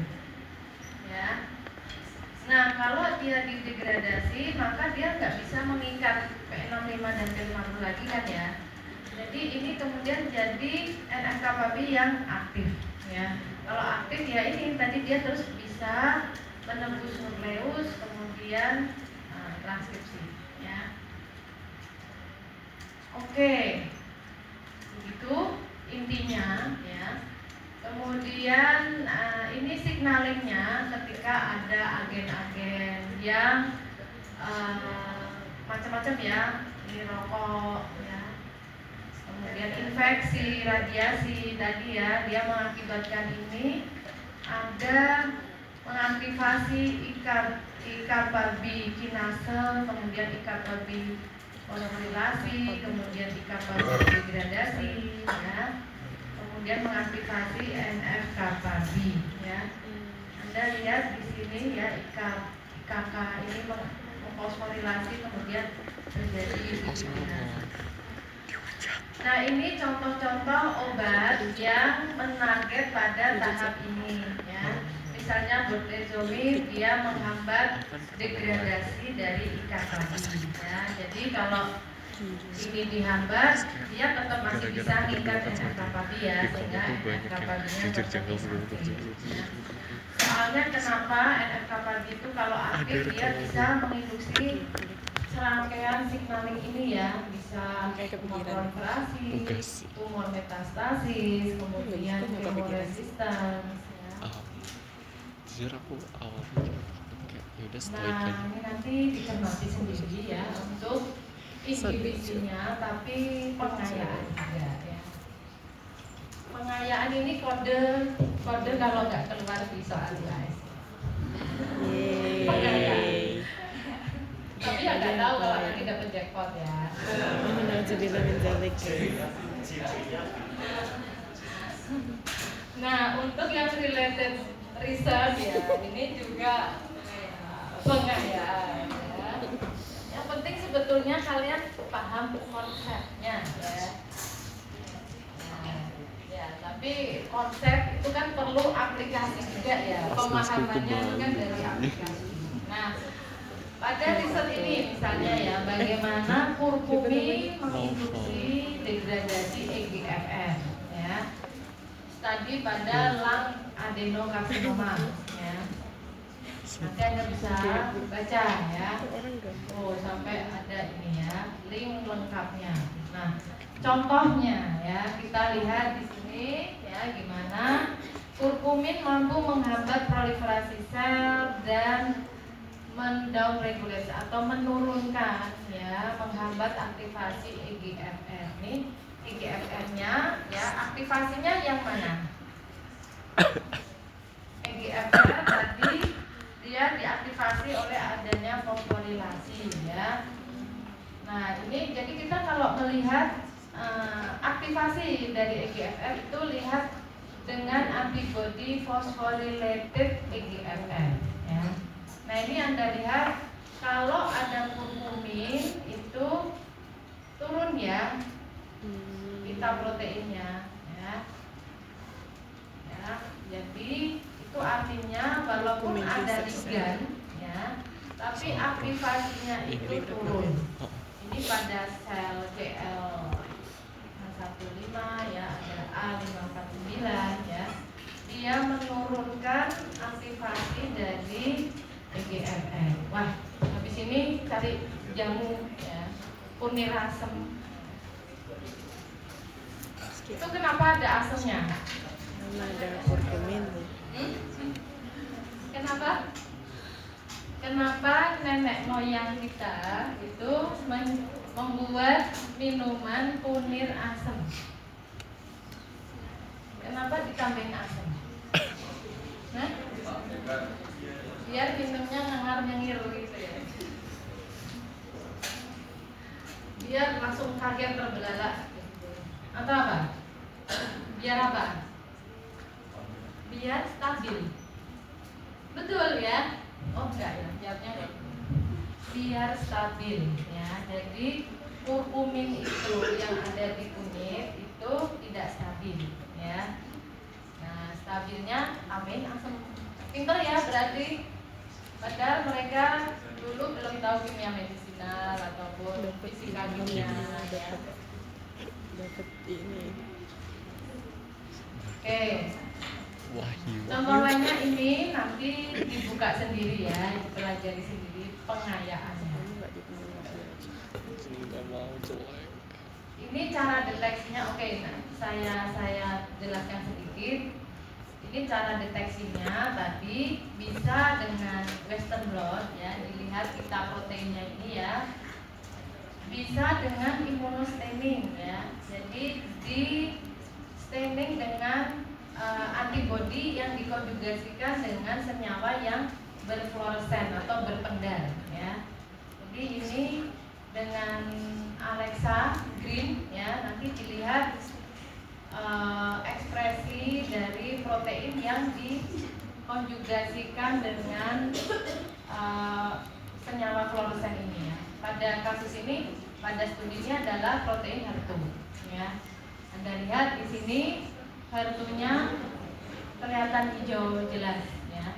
ya. Nah, kalau dia didegradasi, maka dia nggak bisa mengikat P65 dan P50 lagi kan ya. Jadi ini kemudian jadi NF-kappa B yang aktif ya. Kalau aktif ya ini tadi dia terus bisa menembus nukleus, kemudian transkripsi ya. Oke, begitu intinya ya. Kemudian ini signalingnya ketika ada agen-agen yang macam-macam ya, ini rokok ya, kemudian infeksi, radiasi tadi ya, dia mengakibatkan ini ada mengaktifasi I-kappa B kinase, kemudian I-kappa B fosforilasi, kemudian I-kappa B degradasi ya. Kemudian mengaktifasi NF-kappa B ya. Anda lihat di sini ya, IKK ini mengfosforilasi kemudian terjadi ubiquitinasi. Nah, ini contoh-contoh obat yang menarget pada tahap ini ya. Misalnya bortezomib, dia menghambat degradasi dari I-kappa B ya. Jadi kalau ini dihambat, dia tetap masih gara-gara bisa aku ngikat berdekatan sama dia, NF-kappa-dia di kamu sehingga tuh banyak yang NF-kappa-nya jujur tetap janggal bisa bro. aktif. Ya. Soalnya kenapa NF-kappa itu kalau aktif dia bisa menginduksi serangkaian signaling ini ya, bisa Kayak tumor kepikiran. proliferasi, Enggak sih. tumor metastasis, kemudian Enggak tumor kepikiran. resistance. Ya. Jujur aku awalnya kayak yaudah stoik Nah, aja. ini nanti dicermati sendiri ya untuk inhibisinya, tapi pengayaan juga ya. Pengayaan ini kode kalau nggak keluar di soal guys. Yeay. Tapi ya nggak tahu kalau nanti dapat jackpot ya. Alhamdulillah min dzalik. Nah, untuk yang related research ya, ini juga pengayaan ya. Yang penting sebetulnya kalian paham konsepnya ya. Nah, ya, tapi konsep itu kan perlu aplikasi juga ya. Pemahamannya itu kan dari aplikasi. Nah, pada riset ini misalnya ya, bagaimana kurkumin menginduksi degradasi EGFR ya. Studi pada lung adenokarsinoma ya. Nanti Anda bisa baca ya. Oh, sampai ada ini ya, link lengkapnya. Nah, contohnya ya, kita lihat di sini ya gimana kurkumin mampu menghambat proliferasi sel dan mendownregulasi atau menurunkan ya, menghambat aktivasi EGFR. Nih EGFR-nya ya, aktivasinya yang mana? EGFR tadi dia diaktifasi oleh adanya fosforilasi ya. Nah, ini jadi kita kalau melihat aktivasi dari EGFR itu lihat dengan antibody phosphorylated EGFR ya. Nah, ini Anda lihat kalau ada kurkumin itu turun ya beta proteinnya ya. Ya, jadi itu artinya walaupun ada ligand ya, tapi aktivasinya itu turun. Ini pada sel CL15 ya, ada A549 ya. Dia menurunkan aktivasi dari EGFR. Wah, habis ini cari jamu ya, punirasem. Itu kenapa ada asemnya? Karena ada kurkumin. Kenapa? Kenapa nenek moyang kita itu membuat minuman punir asam? Kenapa ditambahin asam? Nah, biar minumnya ngengar-nyengir gitu ya. Biar langsung kaget terbelalak. Atau apa? Biar apa? Biar stabil. Betul ya? Oh enggak ya, jawabnya kayak gitu. Biar stabil ya. Jadi kurkumin itu yang ada di kunyit itu tidak stabil ya. Nah, stabilnya amin asam. Pinter ya berarti. Padahal mereka dulu belum tahu kimia medisinal ataupun fisika kimia ya. Dapat ini. Oke. Wahyu. Contoh lainnya ini nanti dibuka sendiri ya, dipelajari sendiri pengayaannya. Kamu nggak dipengaruhi aja. Nggak mau jelek. Ini cara deteksinya, oke. Nah, saya jelaskan sedikit. Ini cara deteksinya tadi bisa dengan Western blot ya, dilihat kita proteinnya ini ya. Bisa dengan immunostaining ya. Jadi di staining dengan antibody yang dikonjugasikan dengan senyawa yang berfluoresen atau berpendar ya. Jadi ini dengan Alexa Green ya, nanti dilihat ekspresi dari protein yang dikonjugasikan dengan senyawa fluoresen ini ya. Pada kasus ini, pada studi ini adalah protein HER2 ya. Anda lihat di sini HER2-nya kelihatan hijau jelas ya.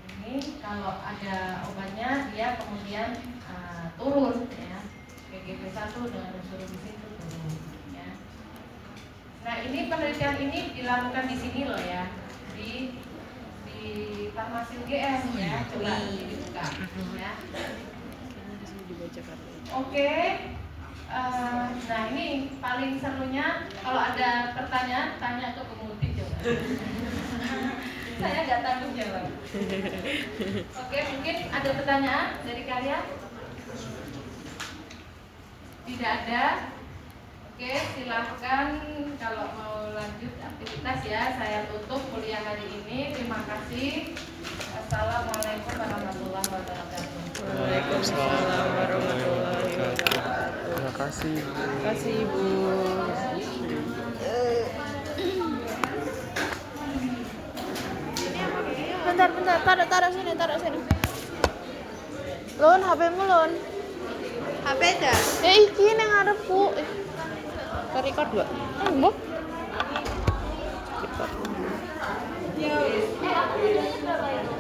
Ini kalau ada obatnya dia kemudian turun ya. PGB 1 dengan unsur gizi itu turun ya. Nah ini penelitian ini dilakukan di sini loh ya, di farmasi UGM ya, coba nanti dibuka ya. Dibaca kartu. Oke, nah ini paling serunya kalau ada pertanyaan tanya ke pemudik coba. Saya nggak tanggung jawab. Oke, mungkin ada pertanyaan dari kalian? Tidak ada. Oke, silahkan kalau mau lanjut aktivitas ya. Saya tutup kuliah hari ini. Terima kasih. Assalamualaikum warahmatullahi wabarakatuh. Waalaikumsalam warahmatullahi wabarakatuh. Terima kasih. Terima kasih Ibu. Bentar, taruh sini. Lun, HP-mu Lun. HP dah. Iki nang ngarepku. Record 2. Mbok. Yo. Aku tujuannya berapa itu?